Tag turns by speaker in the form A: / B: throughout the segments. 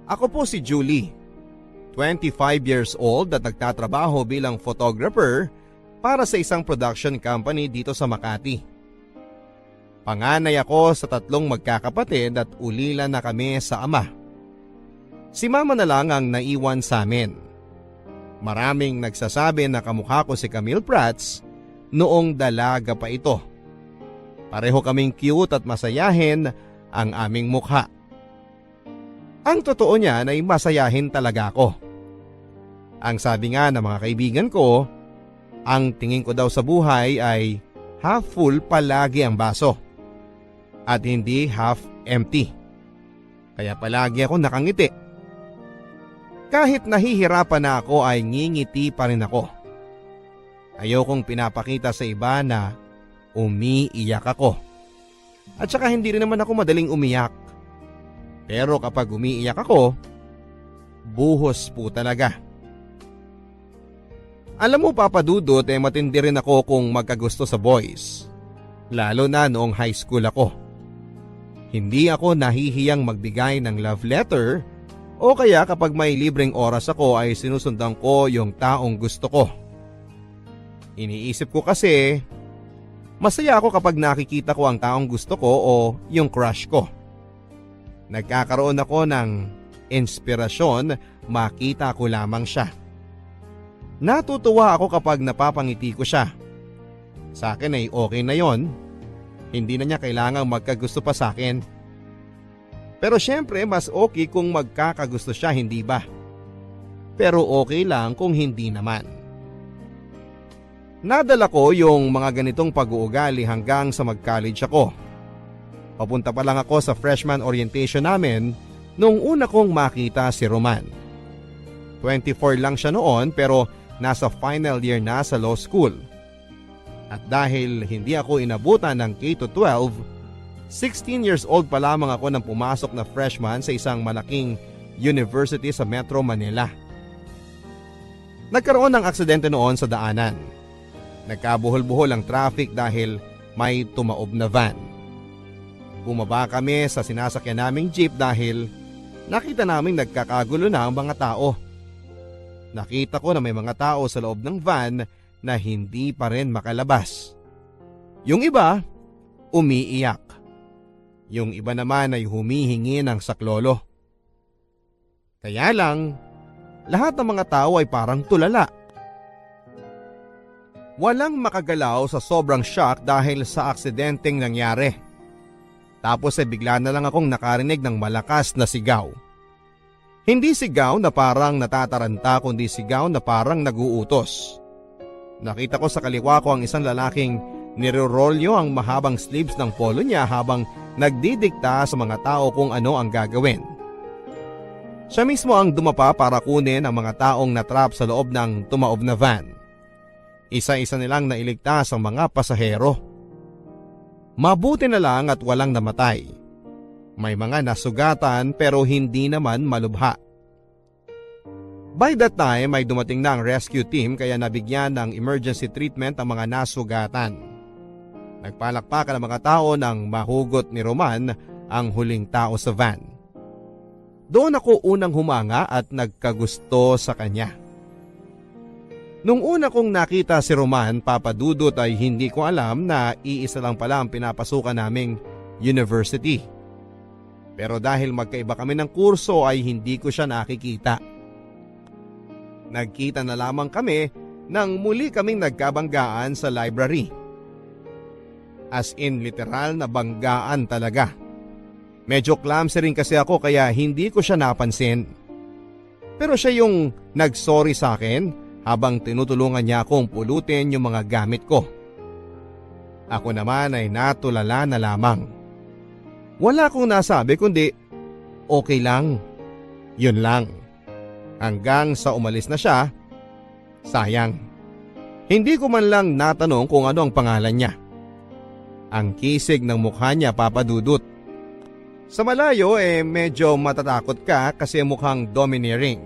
A: Ako po si Julie, 25 years old at nagtatrabaho bilang photographer para sa isang production company dito sa Makati. Panganay ako sa 3 magkakapatid at ulila na kami sa ama. Si mama na lang ang naiwan sa amin. Maraming nagsasabi na kamukha ko si Camille Prats noong dalaga pa ito. Pareho kaming cute at masayahin ang aming mukha. Ang totoo niyan ay masayahin talaga ako. Ang sabi nga ng mga kaibigan ko, ang tingin ko daw sa buhay ay half full palagi ang baso at hindi half empty. Kaya palagi ako nakangiti. Kahit nahihirapan na ako ay ngingiti pa rin ako. Ayokong pinapakita sa iba na umiiyak ako. At saka hindi rin naman ako madaling umiyak. Pero kapag umiiyak ako, buhos po talaga. Alam mo Papa Dudut, matindi rin ako kung magkagusto sa boys. Lalo na noong high school ako. Hindi ako nahihiyang magbigay ng love letter o kaya kapag may libreng oras ako ay sinusundan ko yung taong gusto ko. Iniisip ko kasi, masaya ako kapag nakikita ko ang taong gusto ko o yung crush ko. Nagkakaroon ako ng inspirasyon, makita ko lamang siya. Natutuwa ako kapag napapangiti ko siya. Sa akin ay okay na yon. Hindi na niya kailangang magkagusto pa sa akin. Pero syempre mas okay kung magkakagusto siya, hindi ba? Pero okay lang kung hindi naman. Nadala ko yung mga ganitong pag-uugali hanggang sa mag-college ako. Papunta pa lang ako sa freshman orientation namin nung una kong makita si Roman. 24 lang siya noon pero nasa final year na sa law school. At dahil hindi ako inabutan ng K-12, 16 years old pa lamang ako nang pumasok na freshman sa isang malaking university sa Metro Manila. Nagkaroon ng aksidente noon sa daanan. Nagkabuhol-buhol ang traffic dahil may tumaob na van. Bumaba kami sa sinasakyan naming jeep dahil nakita naming nagkakagulo na ang mga tao. Nakita ko na may mga tao sa loob ng van na hindi pa rin makalabas. Yung iba, umiiyak. Yung iba naman ay humihingi ng saklolo. Kaya lang, lahat ng mga tao ay parang tulala. Walang makagalaw sa sobrang shock dahil sa aksidenteng nangyari. Tapos ay bigla na lang akong nakarinig ng malakas na sigaw. Hindi sigaw na parang natataranta kundi sigaw na parang naguutos. Nakita ko sa kaliwa ko ang isang lalaking nirorolyo ang mahabang sleeves ng polo niya habang nagdidikta sa mga tao kung ano ang gagawin. Siya mismo ang dumapa para kunin ang mga taong natrap sa loob ng tumaob na van. Isa-isa nilang nailigtas ang mga pasahero. Mabuti na lang at walang namatay. May mga nasugatan pero hindi naman malubha. By that time ay dumating na ang rescue team kaya nabigyan ng emergency treatment ang mga nasugatan. Nagpalakpakan ang mga tao nang mahugot ni Roman ang huling tao sa van. Doon ako unang humanga at nagkagusto sa kanya. Nung una kong nakita si Roman, Papa Dudut, ay hindi ko alam na iisa lang pala ang pinapasukan naming university. Pero dahil magkaiba kami ng kurso ay hindi ko siya nakikita. Nagkita na lamang kami nang muli kaming nagkabanggaan sa library. As in literal na banggaan talaga. Medyo clumsy rin kasi ako kaya hindi ko siya napansin. Pero siya yung nagsorry sa akin habang tinutulungan niya akong pulutin yung mga gamit ko. Ako naman ay natulala na lamang. Wala akong nasabi kundi okay lang. Yun lang. Hanggang sa umalis na siya, sayang. Hindi ko man lang natanong kung ano ang pangalan niya. Ang kisig ng mukha niya, Papa Dudut. Sa malayo medyo matatakot ka kasi mukhang domineering.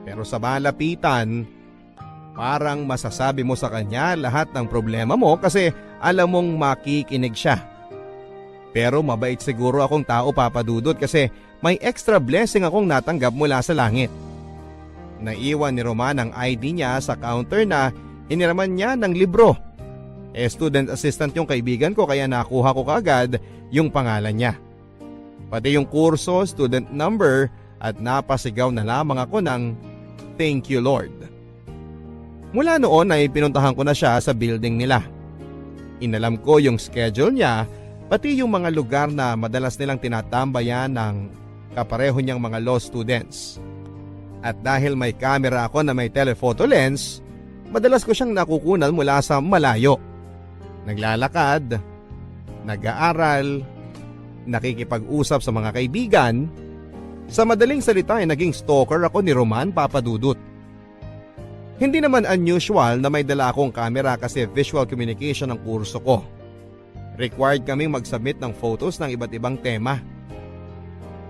A: Pero sa malapitan, parang masasabi mo sa kanya lahat ng problema mo kasi alam mong makikinig siya. Pero mabait siguro akong tao, Papa Dudut, kasi may extra blessing akong natanggap mula sa langit. Naiwan ni Roman ang ID niya sa counter na hiniraman niya ng libro. Student assistant yung kaibigan ko kaya nakuha ko kaagad yung pangalan niya. Pati yung kurso, student number at napasigaw na lamang ako ng thank you Lord. Mula noon ay pinuntahan ko na siya sa building nila. Inalam ko yung schedule niya, pati yung mga lugar na madalas nilang tinatambayan ng kapareho niyang mga law students. At dahil may camera ako na may telephoto lens, madalas ko siyang nakukunan mula sa malayo. Naglalakad, nag-aaral, nakikipag-usap sa mga kaibigan. Sa madaling salita ay naging stalker ako ni Roman, Papa Dudut. Hindi naman unusual na may dala akong camera kasi visual communication ang kurso ko. Required kaming mag-submit ng photos ng iba't ibang tema.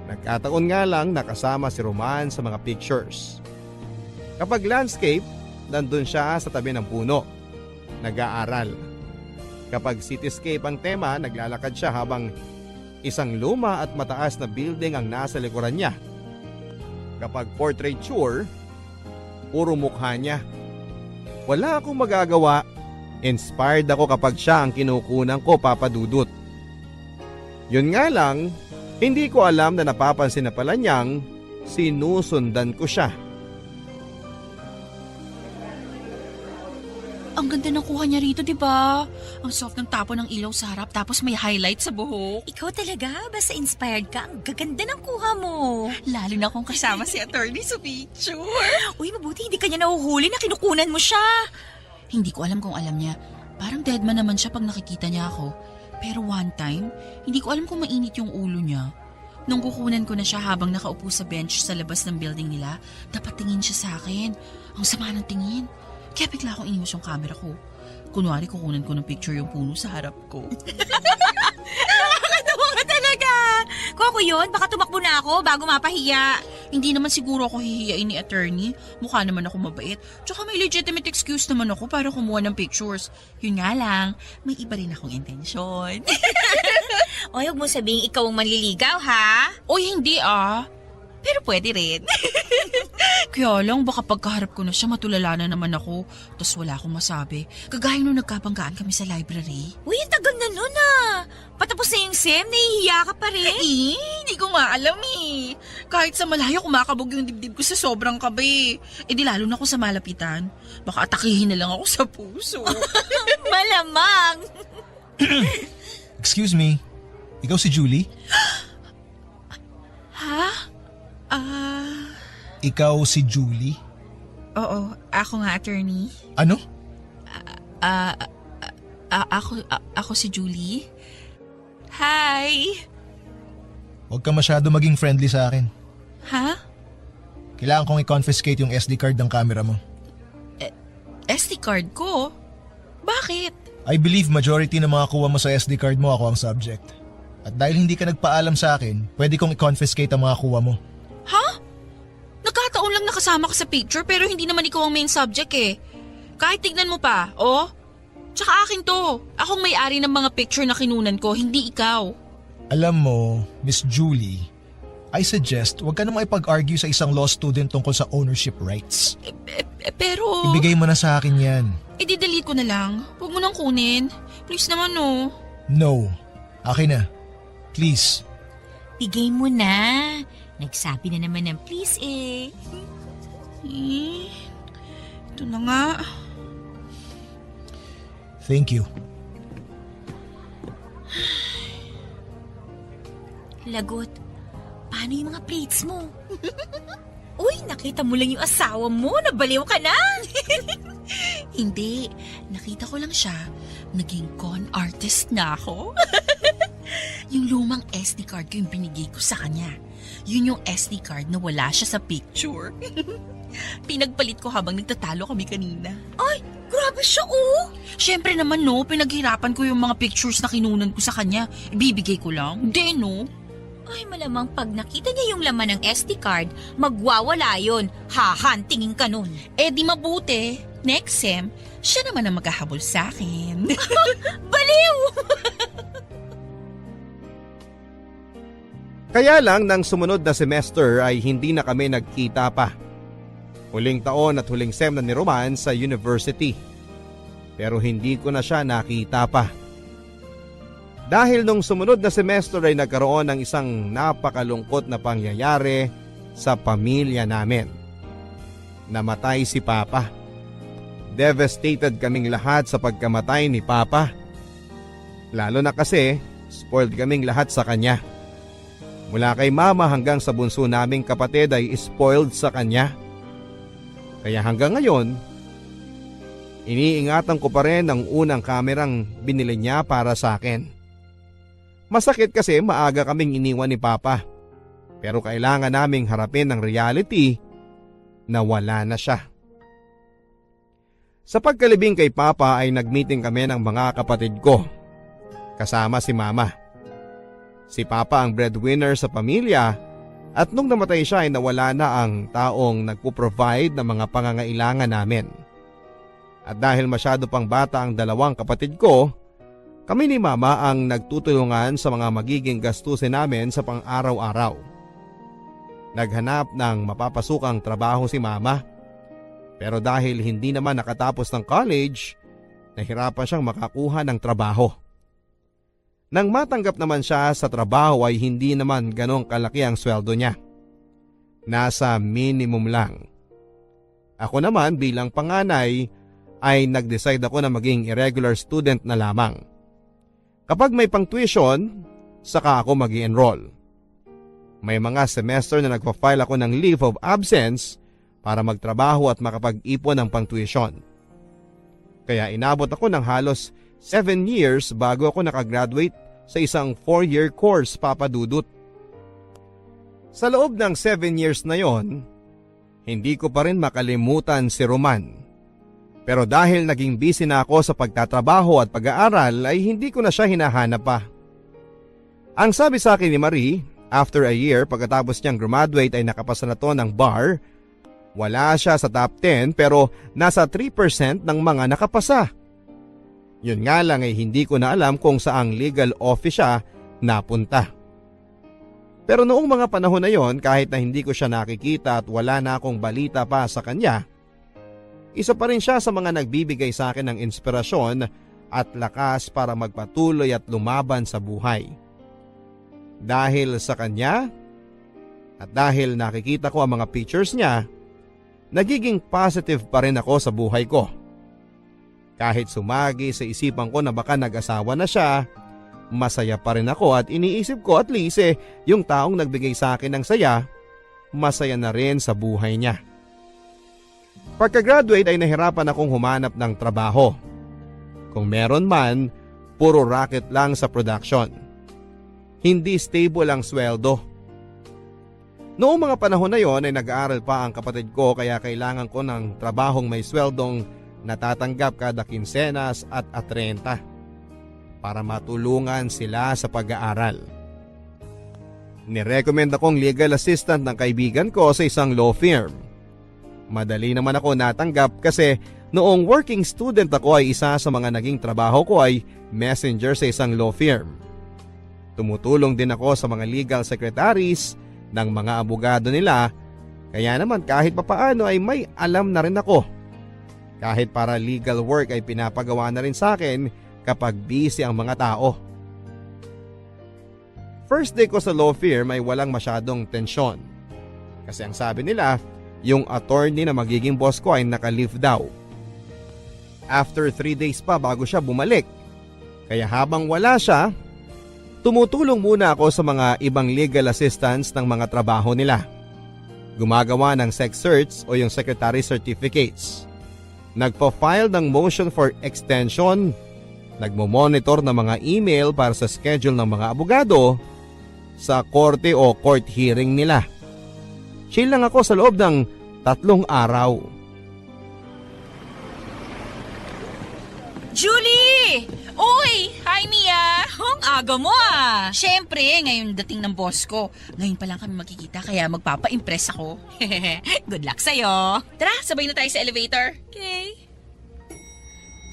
A: Nagkataon nga lang nakasama si Roman sa mga pictures. Kapag landscape, nandun siya sa tabi ng puno. Nag-aaral. Kapag cityscape ang tema, naglalakad siya habang isang luma at mataas na building ang nasa likuran niya. Kapag portraiture, puro mukha niya. Wala akong magagawa. Inspired ako kapag siya ang kinukunan ko, Papa Dudut. Yun nga lang, hindi ko alam na napapansin na pala niyang sinusundan ko siya.
B: Ang ganda ng kuha niya rito, di ba? Ang soft ng tapo ng ilaw sa harap tapos may highlight sa buhok.
C: Ikaw talaga, basta inspired ka. Ang gaganda ng kuha mo.
B: Lalo na kung kasama si attorney sa picture.
C: Uy, mabuti hindi ka niya nahuhuli na kinukunan mo siya.
B: Hindi ko alam kung alam niya. Parang deadman naman siya pag nakikita niya ako. Pero one time, hindi ko alam kung mainit yung ulo niya. Nung kukunan ko na siya habang nakaupo sa bench sa labas ng building nila, dapat tingin siya sa akin. Ang sama ng tingin. Kaya bigla akong inimos yung camera ko. Kunwari kukunan ko ng picture yung puno sa harap ko.
C: Nakakatawa ka talaga. Kung ako yun, baka tumakbo na ako bago mapahiya.
B: Hindi naman siguro ako hihiyain ni attorney. Mukha naman ako mabait. Tsaka may legitimate excuse naman ako para kumuha ng pictures. Yun nga lang, may iba rin akong intensyon.
C: Oy, huwag mo sabihin ikaw ang manliligaw, ha?
B: Oy, hindi ah. Pero pwede rin. Kaya lang, baka pagkaharap ko na siya, matulala na naman ako. Tapos wala akong masabi. Kagaya nung nagkabanggaan kami sa library.
C: Uy, ang tagal na nun, ah. Patapos na yung SEM, nahihiya ka pa rin.
B: Hindi ko nga alam eh. Kahit sa malayo, kumakabog yung dibdib ko sa sobrang kabe. Di lalo na kung sa malapitan. Baka atakihin na lang ako sa puso.
C: Malamang.
D: Excuse me, ikaw si Julie?
B: Ha?
D: Ikaw si Julie?
B: Oo, ako nga attorney.
D: Ano?
B: Ako si Julie. Hi!
D: Huwag ka masyado maging friendly sa akin.
B: Ha?
D: Kailangan kong i-confiscate yung SD card ng camera mo.
B: SD card ko? Bakit?
D: I believe majority ng mga kuha mo sa SD card mo ako ang subject. At dahil hindi ka nagpaalam sa akin, pwede kong i-confiscate ang mga kuha mo.
B: Ha? Nagkataon lang nakasama ka sa picture pero hindi naman ikaw ang main subject eh. Kahit tignan mo pa, oh. Tsaka akin to. Akong may-ari ng mga picture na kinunan ko, hindi ikaw.
D: Alam mo, Miss Julie, I suggest huwag ka na makipag-argue sa isang law student tungkol sa ownership rights.
B: Pero...
D: Ibigay mo na sa akin yan.
B: I-delete ko na lang. Huwag mo nang kunin. Please naman oh.
D: No. Akin na. Please.
C: Bigay mo na. Nagsabi na naman ng please eh.
B: Ito na nga.
D: Thank you.
C: Lagot, paano yung mga plates mo? Uy, nakita mo lang yung asawa mo. Nabaliw ka na.
B: Hindi. Nakita ko lang siya. Naging con artist na ako. Yung lumang SD card ko yung binigay ko sa kanya. Yun yung SD card na wala siya sa picture. Pinagpalit ko habang nagtatalo kami kanina.
C: Ay, grabe siya oh.
B: Siyempre naman no, pinaghirapan ko yung mga pictures na kinunan ko sa kanya. Ibibigay ko lang. Hindi no.
C: Ay, malamang pag nakita niya yung laman ng SD card, magwawala yun. Hahantingin ka nun.
B: Di mabuti. Next sem, siya naman ang maghahabol sa akin.
C: Baliw!
A: Kaya lang nang sumunod na semester ay hindi na kami nagkita pa. Huling taon at huling sem na ni Roman sa university. Pero hindi ko na siya nakita pa. Dahil nung sumunod na semester ay nagkaroon ng isang napakalungkot na pangyayari sa pamilya namin. Namatay si Papa. Devastated kaming lahat sa pagkamatay ni Papa. Lalo na kasi spoiled kaming lahat sa kanya. Mula kay Mama hanggang sa bunso naming kapatid ay spoiled sa kanya. Kaya hanggang ngayon, iniingatan ko pa rin ang unang kamerang binili niya para sa akin. Masakit kasi maaga kaming iniwan ni Papa. Pero kailangan naming harapin ang reality na wala na siya. Sa pagkalibing kay Papa ay nagmeeting kami ng mga kapatid ko. Kasama si Mama. Si Papa ang breadwinner sa pamilya at nung namatay siya ay nawala na ang taong nagpo-provide ng mga pangangailangan namin. At dahil masyado pang bata ang dalawang kapatid ko, kami ni Mama ang nagtutulungan sa mga magiging gastusin namin sa pang-araw-araw. Naghanap ng mapapasukang trabaho si Mama. Pero dahil hindi naman nakatapos ng college, nahirapan siyang makakuha ng trabaho. Nang matanggap naman siya sa trabaho ay hindi naman ganong kalaki ang sweldo niya. Nasa minimum lang. Ako naman bilang panganay ay nag-decide ako na maging irregular student na lamang. Kapag may pang-tuition, saka ako mag-i-enroll. May mga semester na nagpa-file ako ng leave of absence para magtrabaho at makapag-ipon ng pang-tuition. Kaya inabot ako ng halos 7 years bago ako nakagraduate sa isang 4-year course, Papa Dudut. Sa loob ng 7 years na yon, hindi ko pa rin makalimutan si Roman. Pero dahil naging busy na ako sa pagtatrabaho at pag-aaral ay hindi ko na siya hinahanap pa. Ang sabi sa akin ni Marie, after a year pagkatapos niyang graduate ay nakapasa na to ng bar. Wala siya sa top 10 pero nasa 3% ng mga nakapasa. Yun nga lang ay hindi ko na alam kung saang legal office siya napunta. Pero noong mga panahon na yon, kahit na hindi ko siya nakikita at wala na akong balita pa sa kanya, isa pa rin siya sa mga nagbibigay sa akin ng inspirasyon at lakas para magpatuloy at lumaban sa buhay. Dahil sa kanya at dahil nakikita ko ang mga pictures niya, nagiging positive pa rin ako sa buhay ko. Kahit sumagi sa isipan ko na baka nag-asawa na siya, masaya pa rin ako at iniisip ko at least yung taong nagbigay sa akin ng saya, masaya na rin sa buhay niya. Pagka-graduate ay nahirapan akong humanap ng trabaho. Kung meron man, puro racket lang sa production. Hindi stable ang sweldo. Noong mga panahon na yon ay nag-aaral pa ang kapatid ko kaya kailangan ko ng trabahong may sweldong natatanggap kada kinsenas at 30 para matulungan sila sa pag-aaral. Nirecommend akong legal assistant ng kaibigan ko sa isang law firm. Madali naman ako natanggap kasi noong working student ako ay isa sa mga naging trabaho ko ay messenger sa isang law firm. Tumutulong din ako sa mga legal secretaries ng mga abogado nila kaya naman kahit papaano ay may alam na rin ako. Kahit para legal work ay pinapagawa na rin sa akin kapag busy ang mga tao. First day ko sa law firm ay walang masyadong tensyon. Kasi ang sabi nila, yung attorney na magiging boss ko ay naka-leave daw. After 3 days pa bago siya bumalik. Kaya habang wala siya, tumutulong muna ako sa mga ibang legal assistants ng mga trabaho nila. Gumagawa ng sex search o yung secretary certificates. Nagpa-file ng motion for extension, nagmo-monitor ng mga email para sa schedule ng mga abogado sa korte o court hearing nila. Chill lang ako sa loob ng 3 araw.
C: Julie! Uy! Hi, Mia! Ang aga mo ah!
B: Siyempre, ngayon dating ng boss ko. Ngayon pa lang kami magkikita kaya magpapa-impress ako.
C: Good luck sa'yo.
B: Tara, sabay na tayo sa elevator.
C: Okay.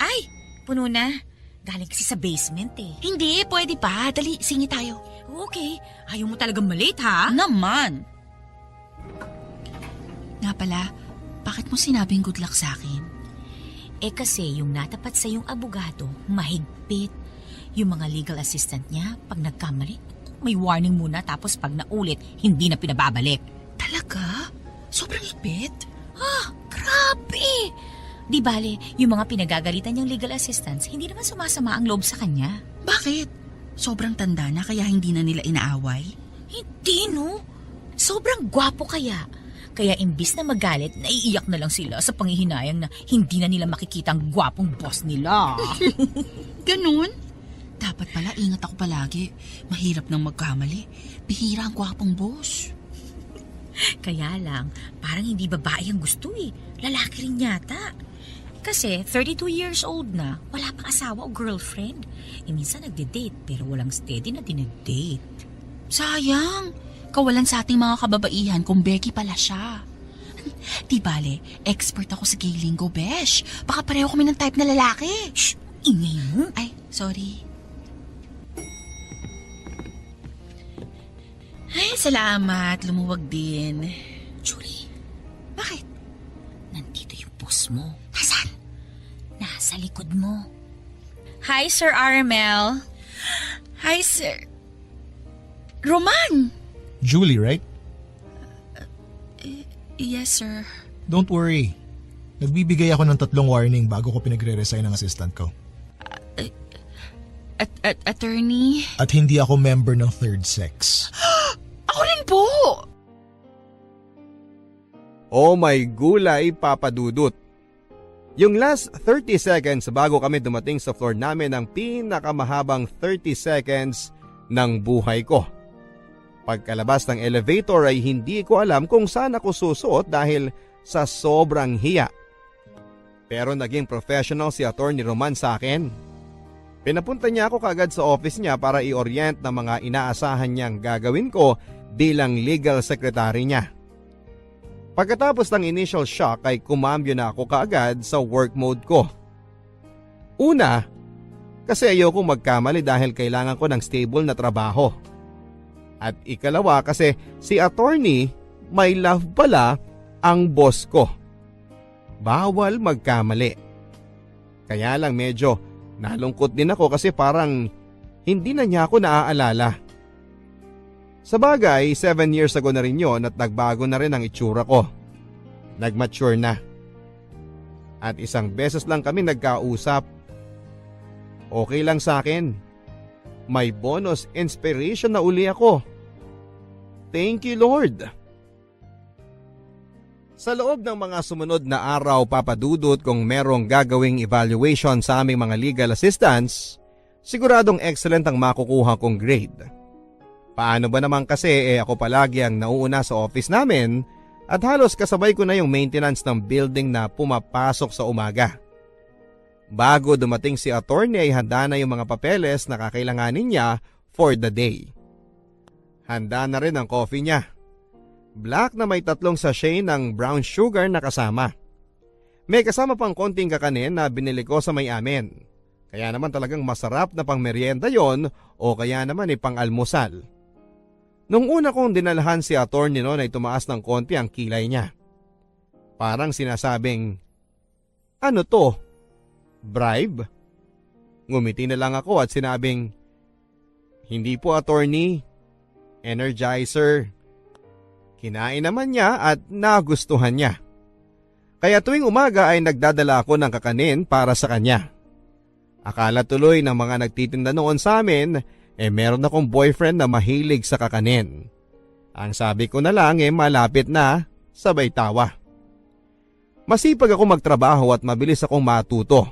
C: Ay, puno na. Galing kasi sa basement eh.
B: Hindi, pwede pa. Dali, singi tayo.
C: Okay, ayaw mo talagang malate ha?
B: Naman! Nga pala, bakit mo sinabing good luck sa akin?
C: Eh kasi yung natapat sa yung abogado, mahigpit. Yung mga legal assistant niya, pag nagkamali, may warning muna tapos pag naulit, hindi na pinababalik.
B: Talaga? Sobrang higpit?
C: Grabe! Di bale, yung mga pinagagalitan niyang legal assistants, hindi naman sumasama ang loob sa kanya.
B: Bakit? Sobrang tanda na kaya hindi na nila inaaway?
C: Hindi no? Sobrang gwapo kaya. Kaya imbis na magalit, naiiyak na lang sila sa panghihinayang na hindi na nila makikita ang gwapong boss nila.
B: Ganun? Dapat pala ingat ako palagi. Mahirap nang magkamali. Bihira ang gwapong boss.
C: Kaya lang, parang hindi babae ang gusto eh. Lalaki rin yata. Kasi 32 years old na, wala pang asawa o girlfriend. Minsan nagde-date pero walang steady na dinedate.
B: Sayang! Kawalan sa ating mga kababaihan kung Becky pala siya. Di bale, expert ako sa gay lingo, besh. Baka pareho kami ng type na lalaki.
C: Shh! Ingay mo.
B: Ay, sorry. Ay, salamat. Lumuwag din.
C: Julie,
B: Bakit?
C: nandito yung boss mo.
B: Nasaan?
C: Nasa likod mo.
B: Hi, Sir Aramel. Hi, Sir. Roman!
D: Julie, right?
B: Yes, sir.
D: Don't worry. Nagbibigay ako ng 3 warning bago ko pinagre-resign ng assistant ko.
B: Attorney?
D: At hindi ako member ng third sex.
B: Ako rin po!
A: Oh my gulay, Papa Dudut. Yung last 30 seconds bago kami dumating sa floor namin ang pinakamahabang 30 seconds ng buhay ko. Pagkalabas ng elevator ay hindi ko alam kung saan ako susuot dahil sa sobrang hiya. Pero naging professional si Attorney Roman sa akin. Pinapunta niya ako kagad sa office niya para i-orient ng mga inaasahan niyang gagawin ko bilang legal secretary niya. Pagkatapos ng initial shock ay kumambyo na ako kaagad sa work mode ko. Una, kasi ayoko magkamali dahil kailangan ko ng stable na trabaho. At ikalawa kasi si attorney may love pala ang boss ko. Bawal magkamali. Kaya lang medyo nalungkot din ako kasi parang hindi na niya ako naaalala. Sa bagay, 7 years ago na rin yon at nagbago na rin ang itsura ko. Nagmature na. At isang beses lang kami nagkausap. Okay lang sa akin. May bonus inspiration na uli ako. Thank you, Lord. Sa loob ng mga sumunod na araw, papadudot kung merong gagawing evaluation sa aming mga legal assistants, siguradong excellent ang makukuha kong grade. Paano ba naman kasi ako palagi ang nauuna sa office namin at halos kasabay ko na yung maintenance ng building na pumapasok sa umaga. Bago dumating si attorney ay handa na yung mga papeles na kakailanganin niya for the day. Handa na rin ang coffee niya. Black na may 3 sachet ng brown sugar na kasama. May kasama pang konting kakanin na binili ko sa may amin. Kaya naman talagang masarap na pang merienda yon o kaya naman pang-almusal. Nung una kong dinalhan si attorney noon ay tumaas ng konti ang kilay niya. Parang sinasabing, "Ano to? Bribe?" Ngumiti na lang ako at sinabing, "Hindi po attorney, energizer." Kinain naman niya at nagustuhan niya. Kaya tuwing umaga ay nagdadala ako ng kakanin para sa kanya. Akala tuloy ng mga nagtitinda noon sa amin meron akong boyfriend na mahilig sa kakanin. Ang sabi ko na lang malapit na, sabay tawa. Masipag ako magtrabaho at mabilis akong matuto.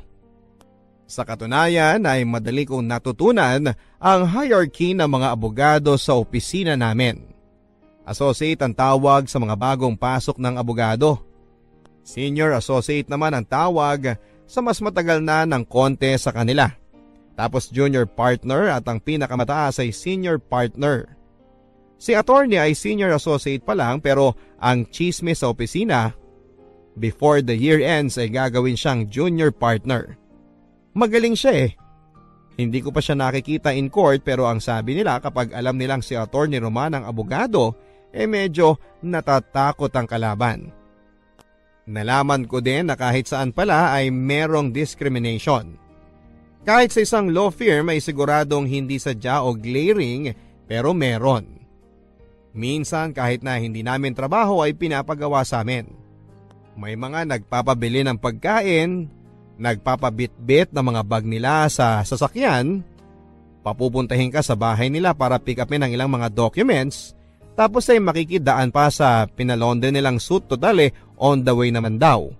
A: Sa katunayan ay madali kong natutunan ang hierarchy ng mga abogado sa opisina namin. Associate ang tawag sa mga bagong pasok ng abogado. Senior associate naman ang tawag sa mas matagal na ng konti sa kanila. Tapos junior partner at ang pinakamataas ay senior partner. Si attorney ay senior associate pa lang pero ang chismis sa opisina, before the year ends ay gagawin siyang junior partner. Magaling siya Hindi ko pa siya nakikita in court pero ang sabi nila kapag alam nilang si Attorney Roman ang abogado, medyo natatakot ang kalaban. Nalaman ko din na kahit saan pala ay merong discrimination. Kahit sa isang law firm ay siguradong hindi sadya o glaring pero meron. Minsan kahit na hindi namin trabaho ay pinapagawa sa amin. May mga nagpapabili ng pagkain, nagpapabitbit ng mga bag nila sa sasakyan, papupuntahin ka sa bahay nila para pick upin ang ilang mga documents, tapos ay makikidaan pa sa pinalonde nilang suit total on the way naman daw.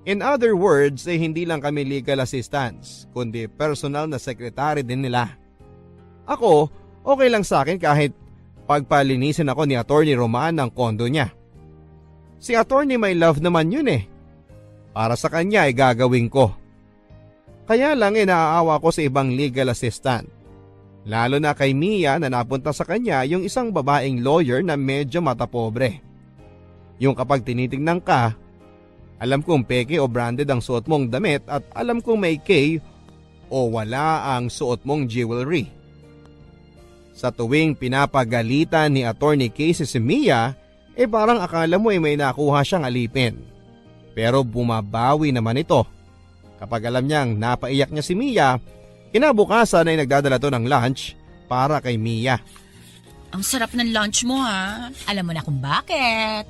A: In other words, hindi lang kami legal assistants, kundi personal na secretary din nila. Ako, okay lang sa akin kahit pagpalinisin ako ni Attorney Roman ng kondo niya. Si Attorney may love naman yun Para sa kanya ay gagawin ko. Kaya lang naaawa ko sa ibang legal assistant. Lalo na kay Mia na napunta sa kanya yung isang babaeng lawyer na medyo matapobre. Yung kapag tinitingnan ka, alam kung peke o branded ang suot mong damit at alam kung may K o wala ang suot mong jewelry. Sa tuwing pinapagalitan ni Attorney Casey si Mia, parang akala mo may nakuha siyang alipin. Pero bumabawi naman ito. Kapag alam niyang napaiyak niya si Mia, kinabukasan ay nagdadala to ng lunch para kay Mia.
B: Ang sarap ng lunch mo ha.
C: Alam mo na kung bakit.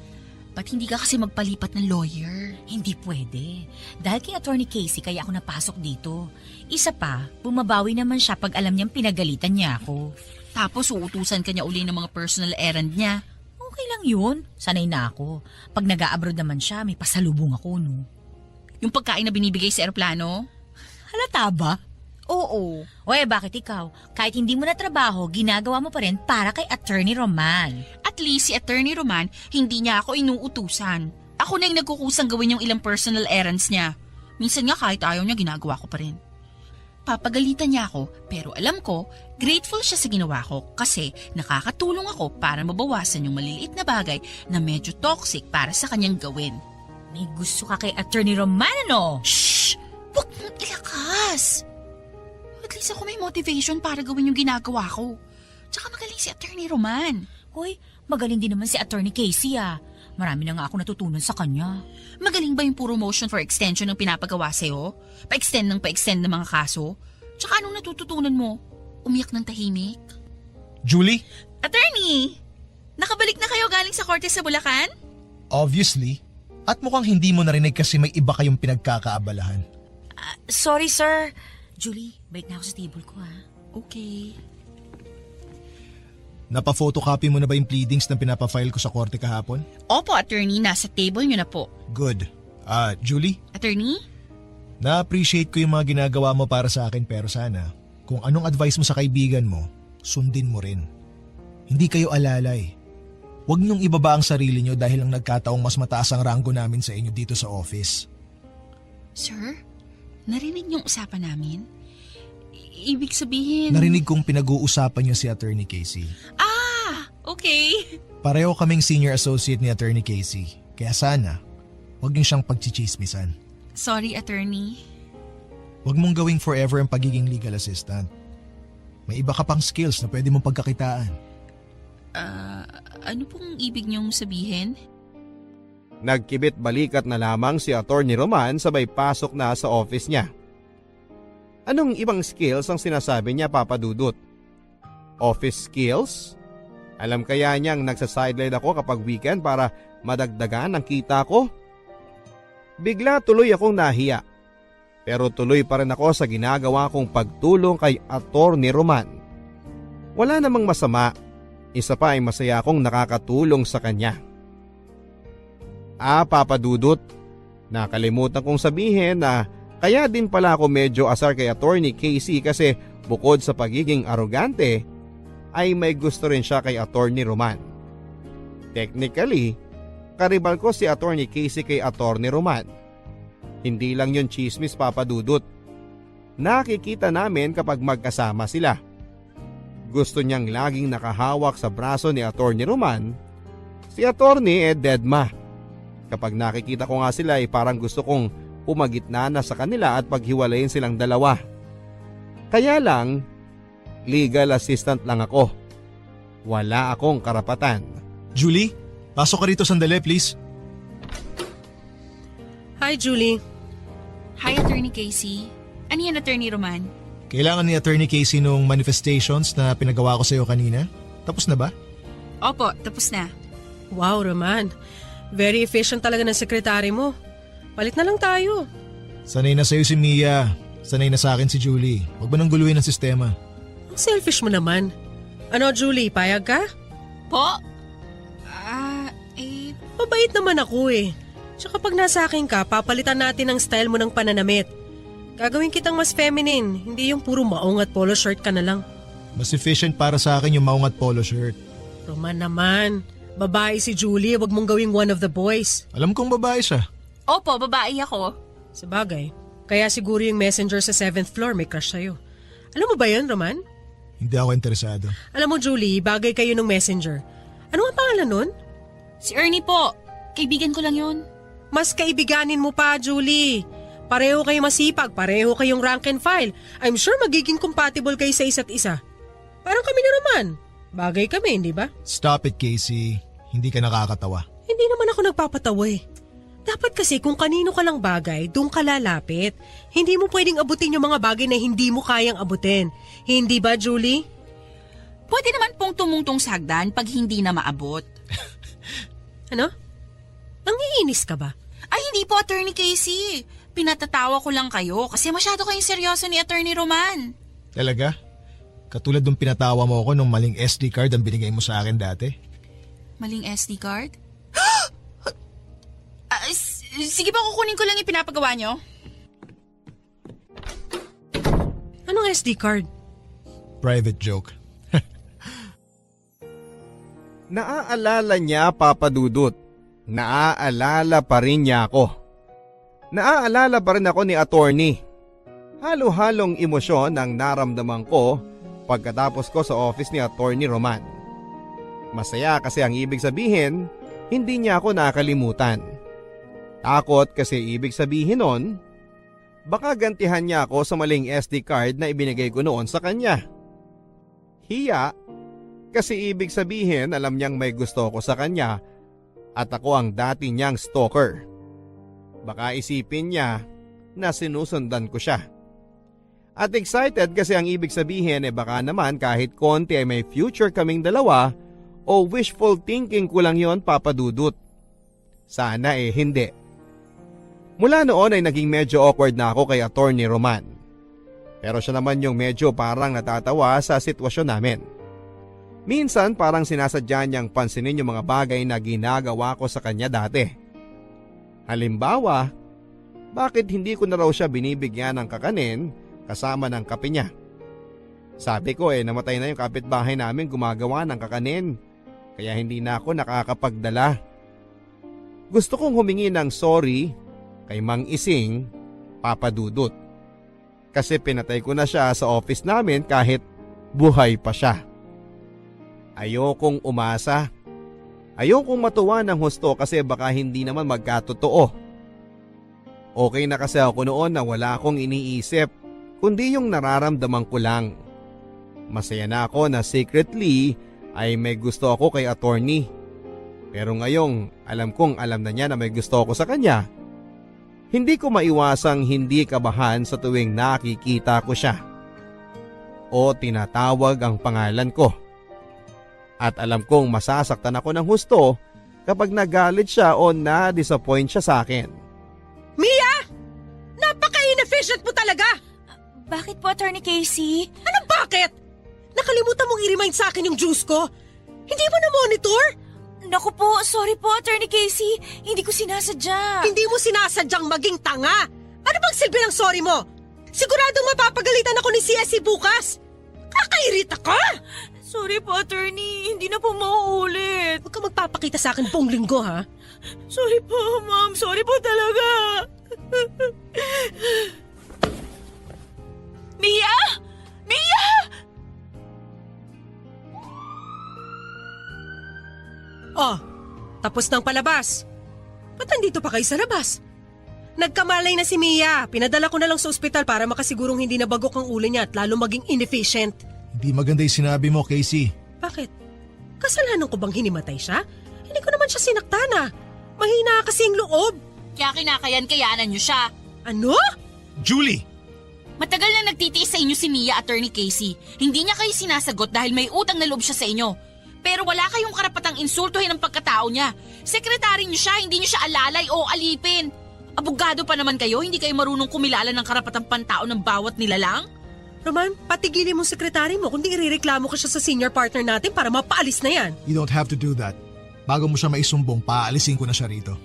B: Ba't hindi ka kasi magpalipat ng lawyer?
C: Hindi pwede. Dahil kay Attorney Casey kaya ako napasok dito. Isa pa, bumabawi naman siya pag alam niyang pinagalitan niya ako.
B: Tapos uutusan ka niya uli ng mga personal errand niya.
C: Okay lang yun. Sanay na ako. Pag nag-a-abroad naman siya, may pasalubong ako, no?
B: Yung pagkain na binibigay sa eroplano?
C: Halata ba?
B: Oo.
C: O bakit ikaw? Kahit hindi mo na trabaho, ginagawa mo pa rin para kay Attorney Roman.
B: At least si Attorney Roman, hindi niya ako inuutusan. Ako na yung nagkukusang gawin yung ilang personal errands niya. Minsan nga kahit ayaw niya, ginagawa ko pa rin. Papagalitan niya ako, pero alam ko, grateful siya sa ginawa ko kasi nakakatulong ako para mabawasan yung maliliit na bagay na medyo toxic para sa kanyang gawin.
C: May gusto ka kay Attorney Roman, ano?
B: Shh! Huwag mong ilakas! At least ako may motivation para gawin yung ginagawa ko. Tsaka magaling si Attorney Roman.
C: Hoy, magaling din naman si Attorney Casey Marami na nga ako natutunan sa kanya.
B: Magaling ba yung puro motion for extension ng pinapagawa sa'yo? Pa-extend ng mga kaso? Tsaka anong natututunan mo? Umiyak ng tahimik?
D: Julie?
B: Attorney! Nakabalik na kayo galing sa korte sa Bulacan?
D: Obviously. At mukhang hindi mo narinig kasi may iba kayong pinagkakaabalahan.
C: Sorry, sir. Julie, balik na ako sa table ko,
B: Okay.
D: Napa-photocopy mo na ba yung pleadings na pinapafile ko sa korte kahapon?
B: Opo, attorney. Nasa table nyo na po.
D: Good. Julie?
B: Attorney?
D: Na-appreciate ko yung mga ginagawa mo para sa akin pero sana, kung anong advice mo sa kaibigan mo, sundin mo rin. Hindi kayo alalay. Huwag niyong ibaba ang sarili niyo dahil ang nagkataong mas mataas ang ranggo namin sa inyo dito sa office.
B: Sir? Narinig niyong usapan namin? Ibig sabihin...
D: Narinig kong pinag-uusapan niyo si Attorney Casey.
B: Okay.
D: Pareho kaming senior associate ni Attorney Casey. Kaya sana, huwag niyo siyang pagchichismisan.
B: Sorry, attorney.
D: Huwag mong gawing forever ang pagiging legal assistant. May iba ka pang skills na pwede mong pagkakitaan.
B: Ano pong ibig niyong sabihin?
A: Nagkibit balikat na lamang si Attorney Roman sabay pasok na sa office niya. Anong ibang skills ang sinasabi niya, Papa Dudut? Office skills? Alam kaya niyang nagsa-sideline ako kapag weekend para madagdagan ang kita ko? Bigla tuloy akong nahiya. Pero tuloy pa rin ako sa ginagawa kong pagtulong kay Attorney Roman. Wala namang masama. Isa pa ay masaya akong nakakatulong sa kanya. Papa Dudut, nakalimutan kong sabihin na kaya din pala ako medyo asar kay Attorney Casey kasi bukod sa pagiging arogante, ay may gusto rin siya kay Attorney Roman. Technically, karibal ko si Attorney Casey kay Attorney Roman. Hindi lang yun chismis, Papa Dudut. Nakikita namin kapag magkasama sila. Gusto niyang laging nakahawak sa braso ni Attorney Roman. Si Attorney deadma. Kapag nakikita ko nga sila ay parang gusto kong pumagitna na sa kanila at paghiwalayin silang dalawa. Kaya lang, legal assistant lang ako. Wala akong karapatan.
D: Julie, pasok ka rito sandali please.
E: Hi, Julie.
B: Hi, Attorney Casey. Ano yan, Attorney Roman?
D: Kailangan ni Attorney Casey nung manifestations na pinagawa ko sa'yo kanina. Tapos na ba?
B: Opo, tapos na.
E: Wow, Roman. Very efficient talaga ng sekretary mo. Palit na lang tayo.
D: Sanay na sa'yo si Mia. Sanay na sa akin si Julie. Huwag mo nang guluhin ang sistema.
E: Ang selfish mo naman. Ano, Julie, payag ka?
B: Po?
E: Mabait naman ako eh. Tsaka pag nasa akin ka, papalitan natin ang style mo ng pananamit. Gagawin kitang mas feminine, hindi yung puro maong at polo shirt ka na lang.
D: Mas efficient para sa akin yung maong at polo shirt.
E: Roman naman, babae si Julie, wag mong gawing one of the boys.
D: Alam kong babae siya.
B: Opo, babae ako.
E: Sabagay, kaya siguro yung messenger sa 7th floor may crush sa'yo. Alam mo ba yun, Roman?
D: Hindi ako interesado.
E: Alam mo, Julie, bagay kayo ng messenger. Ano ang pangalan nun?
B: Si Ernie po. Kaibigan ko lang yun.
E: Mas kaibiganin mo pa, Julie. Pareho kayo masipag, pareho kayong rank and file. I'm sure magiging compatible kayo sa isa't isa. Parang kami na naman. Bagay kami, hindi ba?
D: Stop it, Casey. Hindi ka nakakatawa.
E: Hindi naman ako nagpapatawa eh. Dapat kasi kung kanino ka lang bagay, doon ka lalapit. Hindi mo pwedeng abutin yung mga bagay na hindi mo kayang abutin. Hindi ba, Julie?
B: Pwede naman pong tumungtong sa hagdan pag hindi na maabot.
E: Ano? Nangiinis ka ba?
B: Ay, hindi po, Attorney Casey. Pinatatawa ko lang kayo kasi masyado kayong seryoso ni Attorney Roman.
D: Talaga? Katulad nung pinatawa mo ako nung maling SD card ang binigay mo sa akin dati.
B: Maling SD card? Sige ba, kukunin ko lang yung pinapagawa nyo?
E: Anong SD card?
D: Private joke.
A: Naaalala niya, Papa Dudut. Naaalala pa rin niya ako. Naaalala pa rin ako ni Attorney. Halo-halong emosyon ang naramdaman ko pagkatapos ko sa office ni Attorney Roman. Masaya kasi ang ibig sabihin, hindi niya ako nakalimutan. Takot kasi ibig sabihin nun, baka gantihan niya ako sa maling SD card na ibinigay ko noon sa kanya. Hiya, kasi ibig sabihin alam niyang may gusto ko sa kanya at ako ang dati niyang stalker. Baka isipin niya na sinusundan ko siya. At excited kasi ang ibig sabihin baka naman kahit konti ay may future kaming dalawa o wishful thinking ko lang yon, Papa Dudut. Sana hindi. Mula noon ay naging medyo awkward na ako kay Attorney Roman. Pero siya naman yung medyo parang natatawa sa sitwasyon namin. Minsan parang sinasadya niyang pansinin yung mga bagay na ginagawa ko sa kanya dati. Halimbawa, bakit hindi ko na raw siya binibigyan ng kakanin kasama ng kape niya? Sabi ko namatay na yung kapitbahay namin gumagawa ng kakanin, kaya hindi na ako nakakapagdala. Gusto kong humingi ng sorry kay Mang Ising, Papa Dudut. Kasi pinatay ko na siya sa office namin kahit buhay pa siya. Ayokong umasa. Ayokong matuwa ng husto kasi baka hindi naman magkatotoo. Okay na kasi ako noon na wala akong iniisip, kundi yung nararamdaman ko lang. Masaya na ako na secretly ay may gusto ako kay Attorney. Pero ngayong alam kong alam na niya na may gusto ako sa kanya, hindi ko maiwasang hindi kabahan sa tuwing nakikita ko siya o tinatawag ang pangalan ko. At alam kong masasaktan ako ng husto kapag nagalit siya o na-disappoint siya sa akin.
E: Mia! Napaka-inefficient mo talaga!
B: Bakit po, Attorney Casey?
E: Anong bakit? Nakalimutan mong i-remind sa akin yung juice ko? Hindi mo na-monitor?
B: Naku po, sorry po, Attorney Casey. Hindi ko sinasadya.
E: Hindi mo sinasadyang maging tanga. Ano bang silbi ng sorry mo? Siguradong mapapagalitan ako ni CSC bukas. Kakairita ka!
B: Sorry po, Attorney. Hindi na po mauulit.
E: Huwag ka magpapakita sa akin buong linggo, ha?
B: Sorry po, Ma'am. Sorry po talaga. Mia! Mia!
E: Oh, tapos ng palabas. Ba't nandito pa kayo sa labas? Nagkamalay na si Mia. Pinadala ko na lang sa ospital para makasigurong hindi nabagok ang ulo niya at lalo maging inefficient.
D: Hindi maganda yung sinabi mo, Casey.
E: Bakit? Kasalanan ko bang hinimatay siya? Hindi ko naman siya sinaktan. Mahina kasi ang loob.
B: Kaya kinakayan-kayanan niyo siya.
E: Ano?
D: Julie!
B: Matagal na nagtitiis sa inyo si Mia, Attorney Casey. Hindi niya kayo sinasagot dahil may utang na loob siya sa inyo. Pero wala kayong karapatang insultuhin ang pagkatao niya. Sekretary niyo siya, hindi niyo siya alalay o alipin. Abogado pa naman kayo, hindi kayo marunong kumilala ng karapatang pantao ng bawat nilalang?
E: Roman, patigilin mo sekretary mo kundi irereklamo ka siya sa senior partner natin para mapaalis na yan.
D: You don't have to do that. Bago mo siya maisumbong, paalisin ko na siya rito.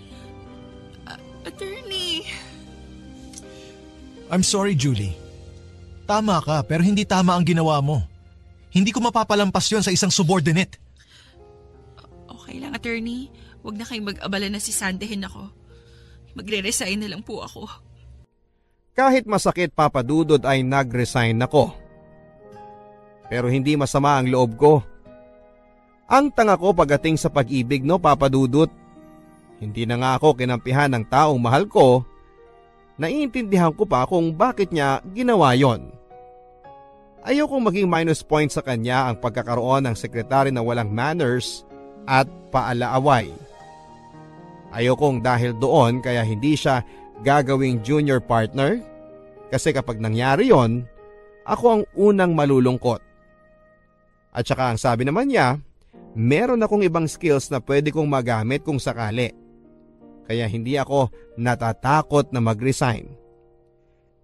B: Attorney...
D: I'm sorry, Julie. Tama ka, pero hindi tama ang ginawa mo. Hindi ko mapapalampas yon sa isang subordinate.
B: Okay lang, Attorney. Huwag na kayong mag-abala na sisandehin ako. Magre-resign na lang po ako.
A: Kahit masakit, Papa Dudut, ay nag-resign ako. Pero hindi masama ang loob ko. Ang tanga ko pagdating sa pag-ibig, no, Papa Dudut. Hindi na nga ako kinampihan ng taong mahal ko. Naiintindihan ko pa kung bakit niya ginawa yon. Ayokong maging minus point sa kanya ang pagkakaroon ng sekretary na walang manners at paalaaway. Ayokong dahil doon kaya hindi siya gagawing junior partner kasi kapag nangyari yon, ako ang unang malulungkot. At saka ang sabi naman niya, meron akong ibang skills na pwede kong magamit kung sakali. Kaya hindi ako natatakot na mag-resign.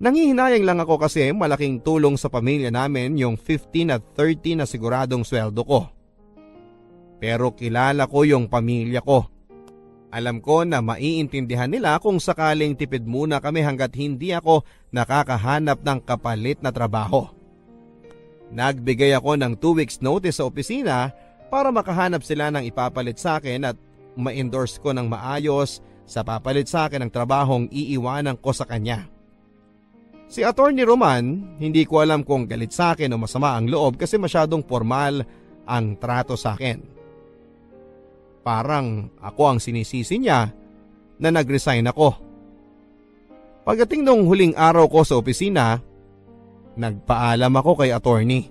A: Nangihinayang lang ako kasi malaking tulong sa pamilya namin yung 15 at 30 na siguradong sweldo ko. Pero kilala ko yung pamilya ko. Alam ko na maiintindihan nila kung sakaling tipid muna kami hanggat hindi ako nakakahanap ng kapalit na trabaho. Nagbigay ako ng 2 weeks notice sa opisina para makahanap sila ng ipapalit sa akin at ma-endorse ko ng maayos sa papalit sa akin ng trabahong iiwanan ko sa kanya. Si Attorney Roman, hindi ko alam kung galit sa akin o masama ang loob kasi masyadong formal ang trato sa akin. Parang ako ang sinisisi niya na nag-resign ako. Pagdating nung huling araw ko sa opisina, nagpaalam ako kay Attorney.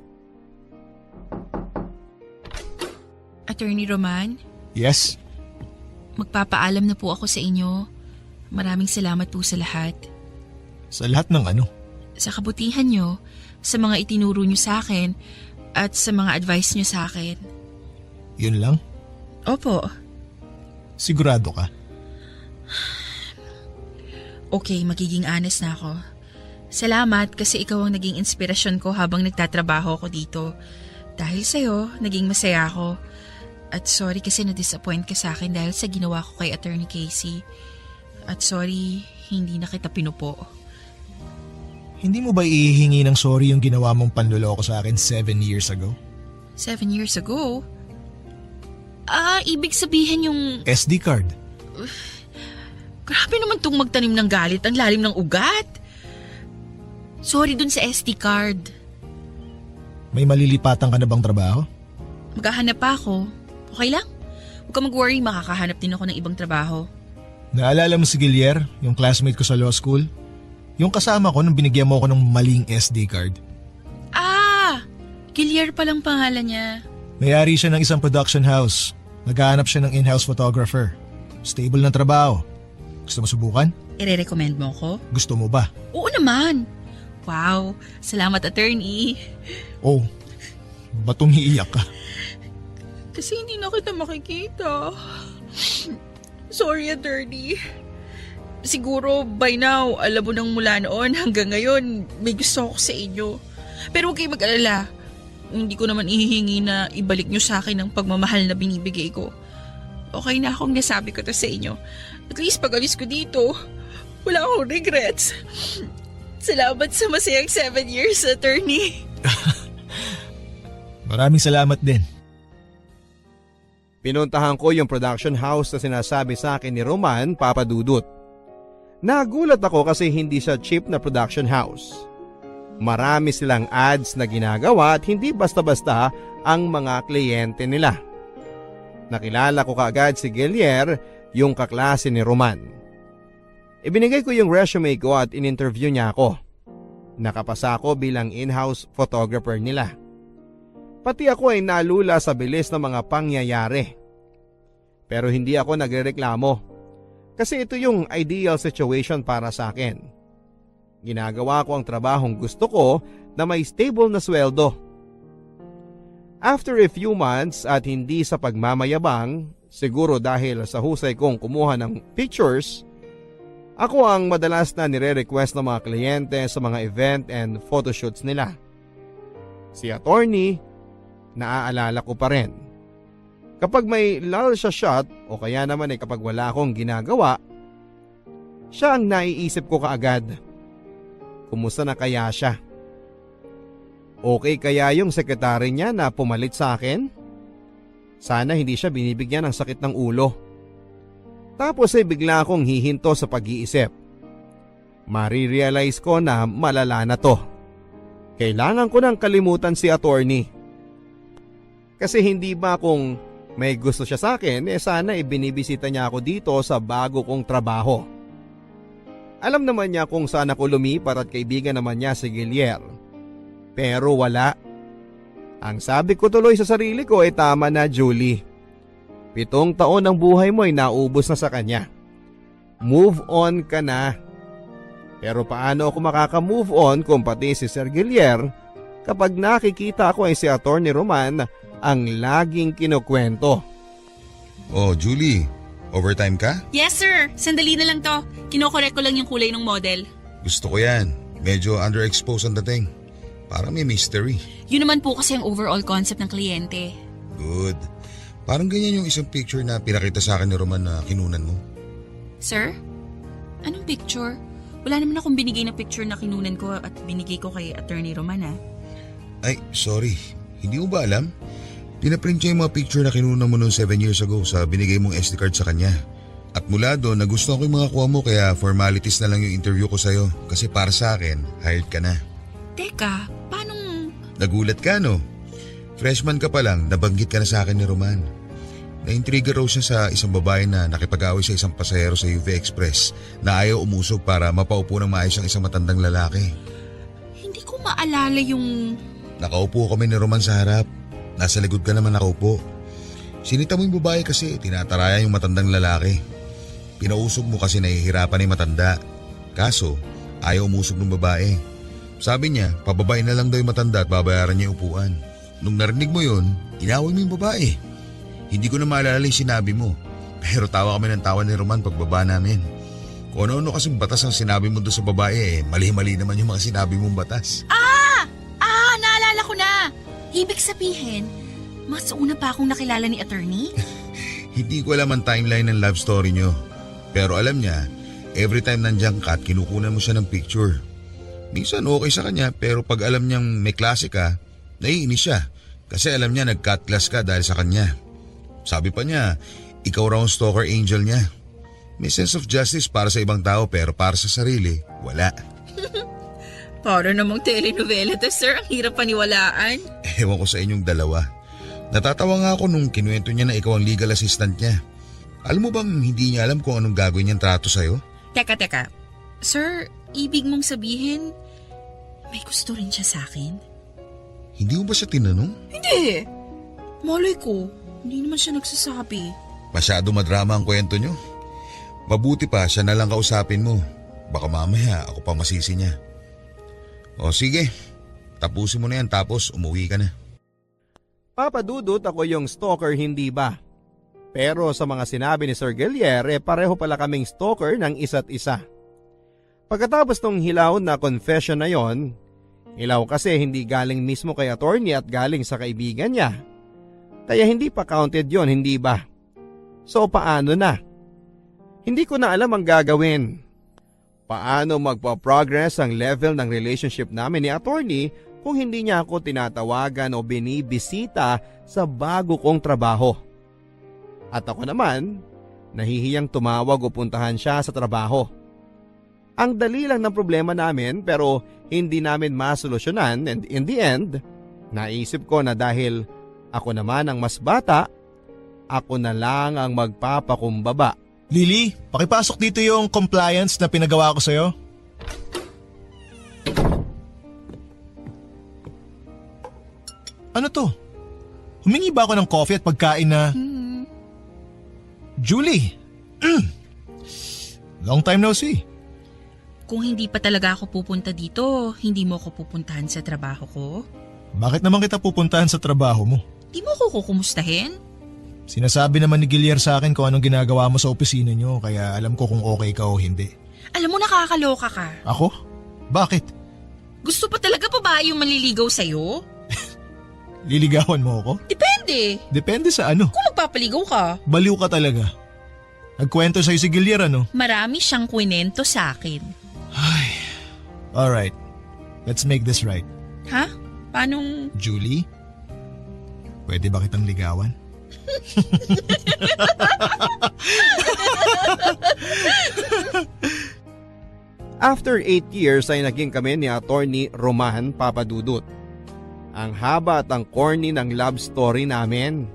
B: Attorney Roman,
D: Yes?
B: magpapaalam na po ako sa inyo. Maraming salamat po sa lahat.
D: Sa lahat ng ano?
B: Sa kabutihan nyo, sa mga itinuro nyo sa akin, at sa mga advice nyo sa akin.
D: Yun lang?
B: Opo.
D: Sigurado ka?
B: Okay, magiging honest na ako. Salamat kasi ikaw ang naging inspirasyon ko habang nagtatrabaho ako dito. Dahil sa'yo, naging masaya ako. At sorry kasi na-disappoint ka sa akin dahil sa ginawa ko kay Attorney Casey. At sorry, hindi na kita pinupo.
D: Hindi mo ba ihihingi ng sorry yung ginawa mong panloloko sa akin 7 years ago?
B: 7 years ago? Ibig sabihin yung...
D: SD card.
B: Grabe naman tong magtanim ng galit, ang lalim ng ugat. Sorry dun sa SD card.
D: May malilipatan ka na bang trabaho?
B: Maghahanap pa ako. Okay lang? Huwag ka mag-worry, makakahanap din ako ng ibang trabaho.
D: Naalala mo si Gilier, yung classmate ko sa law school? Yung kasama ko nung binigyan mo ako ng maling SD card.
B: Gilier palang pangalan niya.
D: May-ari siya ng isang production house. Naghahanap siya ng in-house photographer. Stable na trabaho. Gusto mo subukan?
B: Ire-recommend mo ko?
D: Gusto mo ba?
B: Oo naman. Wow, salamat attorney.
D: Oh, ba't umiiyak ka?
B: Kasi hindi na kita makikita. Sorry attorney. Siguro by now, alam mo nang mula noon hanggang ngayon, may gusto ako sa inyo. Pero huwag kayong mag-alala. Hindi ko naman ihihingi na ibalik nyo sa akin ang pagmamahal na binibigay ko. Okay na akong nasabi ko to sa inyo. At least pag alis ko dito, wala akong regrets. Salamat sa masayang 7 years, attorney.
D: Maraming salamat din.
A: Pinuntahan ko yung production house na sinasabi sa akin ni Roman, Papa Dudut. Nagulat ako kasi hindi siya cheap na production house. Marami silang ads na ginagawa at hindi basta-basta ang mga kliyente nila. Nakilala ko kaagad si Gilier, yung kaklase ni Roman. Ibinigay ko yung resume ko at in-interview niya ako. Nakapasa ako bilang in-house photographer nila. Pati ako ay nalula sa bilis ng mga pangyayari. Pero hindi ako nagrereklamo kasi ito yung ideal situation para sa akin. Ginagawa ko ang trabahong gusto ko na may stable na sweldo. After a few months at hindi sa pagmamayabang, siguro dahil sa husay kong kumuha ng pictures, ako ang madalas na nire-request ng mga kliyente sa mga event and photoshoots nila. Si attorney, naaalala ko pa rin. Kapag may lull sa shot o kaya naman ay kapag wala akong ginagawa, siya ang naiisip ko kaagad. Kumusta na kaya siya? Okay kaya yung sekretary niya na pumalit sa akin? Sana hindi siya binibigyan ng sakit ng ulo. Tapos ay bigla akong hihinto sa pag-iisip. Marirealize ko na malala na to. Kailangan ko nang kalimutan si attorney. Kasi hindi ba kung may gusto siya sa akin, sana ibinibisita niya ako dito sa bago kong trabaho. Alam naman niya kung saan ako lumipat at kaibigan naman niya si Guillier. Pero wala. Ang sabi ko tuloy sa sarili ko ay tama na, Julie. 7 taon ng buhay mo ay naubos na sa kanya. Move on ka na. Pero paano ako makaka-move on kung pati si Sir Guillier kapag nakikita ko ay si Attorney Roman ang laging kinukwento?
F: Oh, Julie, overtime ka?
B: Yes sir, sandali na lang to. Kinokorek ko lang yung kulay ng model.
F: Gusto ko yan. Medyo underexposed ang dating. Parang may mystery.
B: Yun naman po kasi ang overall concept ng kliyente.
F: Good. Parang ganyan yung isang picture na pinakita sa akin ni Roman na kinunan mo.
B: Sir? Anong picture? Wala naman akong binigay na picture na kinunan ko at binigay ko kay Attorney Roman
F: Ay, sorry. Hindi mo ba alam? Pinaprint niya yung mga picture na kinunan mo noong 7 years ago sa binigay mong SD card sa kanya. At mula doon, nagustuhan ko yung mga kuha mo kaya formalities na lang yung interview ko sa'yo. Kasi para sa akin, hired ka na.
B: Teka, paano?
F: Nagulat ka, no? Freshman ka pa lang, nabanggit ka na sa akin ni Roman. Naintriga raw siya sa isang babae na nakipag-away sa isang pasahero sa UV Express na ayaw umusog para mapaupo ng maayos ang isang matandang lalaki.
B: Hindi ko maalala yung...
F: Nakaupo kami ni Roman sa harap. Nasa likod ka naman nakaupo. Sinita mo yung babae kasi tinataraya yung matandang lalaki. Pinausog mo kasi nahihirapan yung matanda. Kaso, ayaw umusog ng babae. Sabi niya, pababain na lang daw yung matanda at babayaran niya yung upuan. Nung narinig mo yun, inaway mo yung babae. Hindi ko na maalala yung sinabi mo. Pero tawa kami ng tawa ni Roman pagbaba namin. Kung ano-ano kasing batas ang sinabi mo doon sa babae, mali-mali naman yung mga sinabi mong batas.
B: Naalala ko na! Ibig sabihin, mas una pa akong nakilala ni attorney?
F: Hindi ko alam ang timeline ng love story nyo. Pero alam niya, every time nandiyan ka at kinukunan mo siya ng picture. Minsan okay sa kanya pero pag alam niyang may klase ka, naiinis siya. Kasi alam niya nag-cut class ka dahil sa kanya. Sabi pa niya, ikaw raw ang stalker angel niya. May sense of justice para sa ibang tao pero para sa sarili, wala.
B: Para namang telenovela to, sir. Ang hirap paniwalaan.
F: Ewan ko sa inyong dalawa. Natatawa nga ako nung kinuwento niya na ikaw ang legal assistant niya. Alam mo bang hindi niya alam kung anong gagawin niyang trato sa'yo?
B: Teka. Sir, ibig mong sabihin, may gusto rin siya sa akin?
F: Hindi mo ba siya tinanong?
B: Hindi. Malay ko, hindi naman siya nagsasabi.
F: Masyado madrama ang kwento niyo. Mabuti pa siya na lang kausapin mo. Baka mamaya ako pa masisi niya. O sige, tapusin mo na yan tapos umuwi ka na.
A: Papadudot ako yung stalker, hindi ba? Pero sa mga sinabi ni Sir Guillier, pareho pala kaming stalker ng isa't isa. Pagkatapos ng hilaw na confession na yon, hilaw kasi hindi galing mismo kay attorney at galing sa kaibigan niya. Kaya hindi pa counted yon, hindi ba? So paano na? Hindi ko na alam ang gagawin. Paano magpa-progress ang level ng relationship namin ni attorney kung hindi niya ako tinatawagan o binibisita sa bago kong trabaho? At ako naman, nahihiyang tumawag o puntahan siya sa trabaho. Ang dali lang ng problema namin pero hindi namin masolusyonan and in the end, naisip ko na dahil ako naman ang mas bata, ako na lang ang magpapakumbaba
D: Lily, pakipasok dito yung compliance na pinagawa ko sa'yo. Ano to? Humingi ba ako ng coffee at pagkain na… Julie! Long time no see.
B: Kung hindi pa talaga ako pupunta dito, hindi mo ako pupuntahan sa trabaho ko?
D: Bakit naman kita pupuntahan sa trabaho mo?
B: Di mo ako kukumustahin?
D: Sinasabi naman ni Gilier sa akin kung anong ginagawa mo sa opisina niyo, kaya alam ko kung okay ka o hindi.
B: Alam mo, nakakaloka ka.
D: Ako? Bakit?
B: Gusto pa talaga babae yung manliligaw sa'yo?
D: Liligawan mo ako?
B: Depende.
D: Depende sa ano.
B: Kung magpapaligaw ka.
D: Baliw ka talaga. Nagkwento sa'yo si Gilier ano?
B: Marami siyang kwento sa akin.
D: Alright, let's make this right.
B: Ha? Paanong…
D: Julie, pwede ba kitang ligawan?
A: After 8 years ay naging kami ni Attorney Roman Papadudut. Ang haba at ang corny ng love story namin.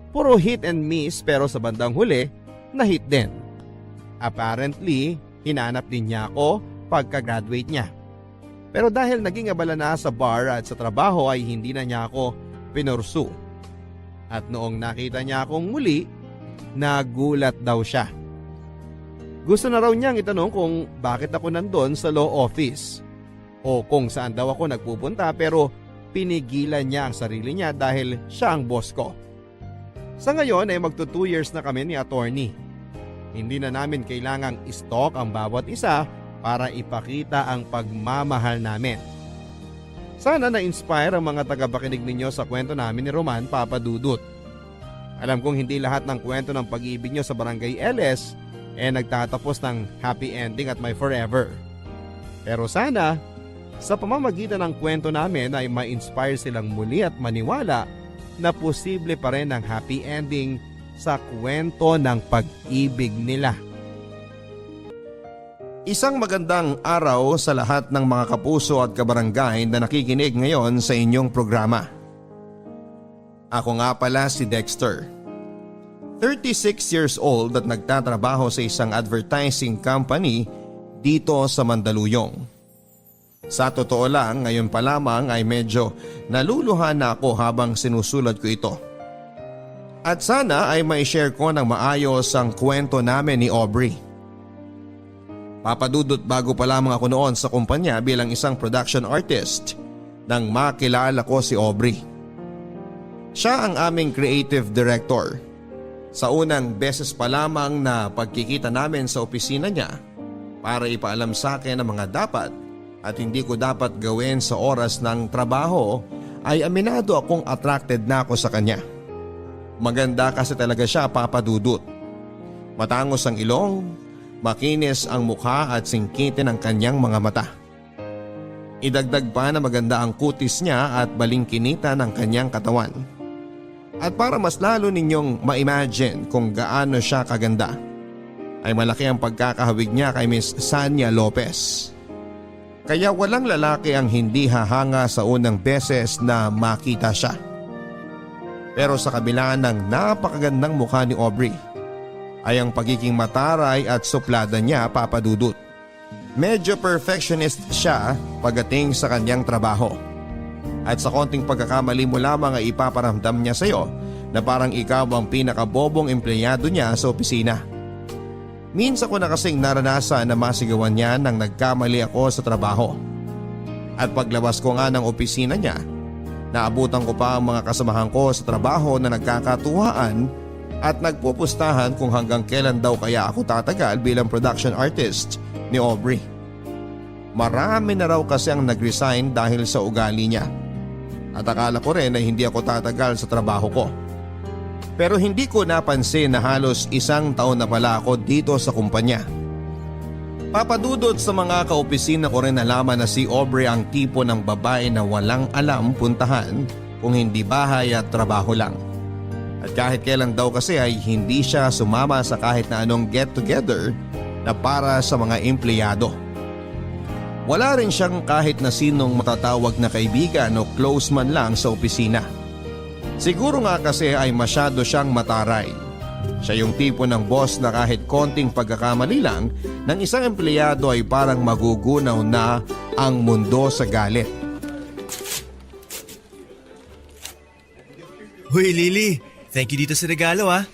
A: Puro hit and miss pero sa bandang huli, na-hit din. Apparently, hinanap din niya ako pagka-graduate niya. Pero dahil naging abala na sa bar at sa trabaho ay hindi na niya ako pinursu. At noong nakita niya akong muli, nagulat daw siya. Gusto na raw niyang itanong kung bakit ako nandun sa law office o kung saan daw ako nagpupunta pero pinigilan niya ang sarili niya dahil siya ang boss ko. Sa ngayon ay magto 2 years na kami ni attorney. Hindi na namin kailangang i-stalk ang bawat isa para ipakita ang pagmamahal namin. Sana na-inspire ang mga tagapakinig ninyo sa kwento namin ni Roman Papadudut. Alam kong hindi lahat ng kwento ng pag-ibig nyo sa Barangay LS nagtatapos ng happy ending at my forever. Pero sana, sa pamamagitan ng kwento namin ay ma-inspire silang muli at maniwala na posible pa rin ang happy ending sa kwento ng pag-ibig nila. Isang magandang araw sa lahat ng mga kapuso at kabarangay na nakikinig ngayon sa inyong programa. Ako nga pala si Dexter. 36 years old at nagtatrabaho sa isang advertising company dito sa Mandaluyong. Sa totoo lang, ngayon pa lamang ay medyo naluluhan na ako habang sinusulat ko ito. At sana ay mai-share ko ng maayos ang kwento namin ni Aubrey. Papadudot bago pa lamang ako noon sa kumpanya bilang isang production artist nang makilala ko si Aubrey. Siya ang aming creative director. Sa unang beses pa lamang na pagkikita namin sa opisina niya para ipaalam sa akin ang mga dapat at hindi ko dapat gawin sa oras ng trabaho ay aminado akong attracted na ako sa kanya. Maganda kasi talaga siya, Papadudut. Matangos ang ilong, makinis ang mukha at singkitin ang kanyang mga mata. Idagdag pa na maganda ang kutis niya at balingkinita ng kanyang katawan. At para mas lalo ninyong ma-imagine kung gaano siya kaganda, ay malaki ang pagkakahawig niya kay Miss Sanya Lopez. Kaya walang lalaki ang hindi hahanga sa unang beses na makita siya. Pero sa kabila ng napakagandang mukha ni Aubrey, ay ang pagiging mataray at suplada niya, Papadudut. Medyo perfectionist siya pagdating sa kanyang trabaho. At sa konting pagkakamali mo lamang ay ipaparamdam niya sa iyo na parang ikaw ang pinakabobong empleyado niya sa opisina. Minsan ko na kasing naranasan na masigawan niya nang nagkamali ako sa trabaho. At paglabas ko nga ng opisina niya, naabutan ko pa ang mga kasamahan ko sa trabaho na nagkakatuwaan at nagpupustahan kung hanggang kailan daw kaya ako tatagal bilang production artist ni Aubrey. Marami na raw kasi ang nag-resign dahil sa ugali niya. At akala ko rin na hindi ako tatagal sa trabaho ko. Pero hindi ko napansin na halos 1 taon na pala ako dito sa kumpanya. Papadudot sa mga kaopisina ko rin nalaman na si Aubrey ang tipo ng babae na walang alam puntahan kung hindi bahay at trabaho lang. At kahit kailan daw kasi ay hindi siya sumama sa kahit na anong get-together na para sa mga empleyado. Wala rin siyang kahit na sinong matatawag na kaibigan o close man lang sa opisina. Siguro nga kasi ay masyado siyang mataray. Siya yung tipo ng boss na kahit konting pagkakamali lang ng isang empleyado ay parang magugunaw na ang mundo sa galit.
G: Hoy Lily, thank you dito sa regalo ah.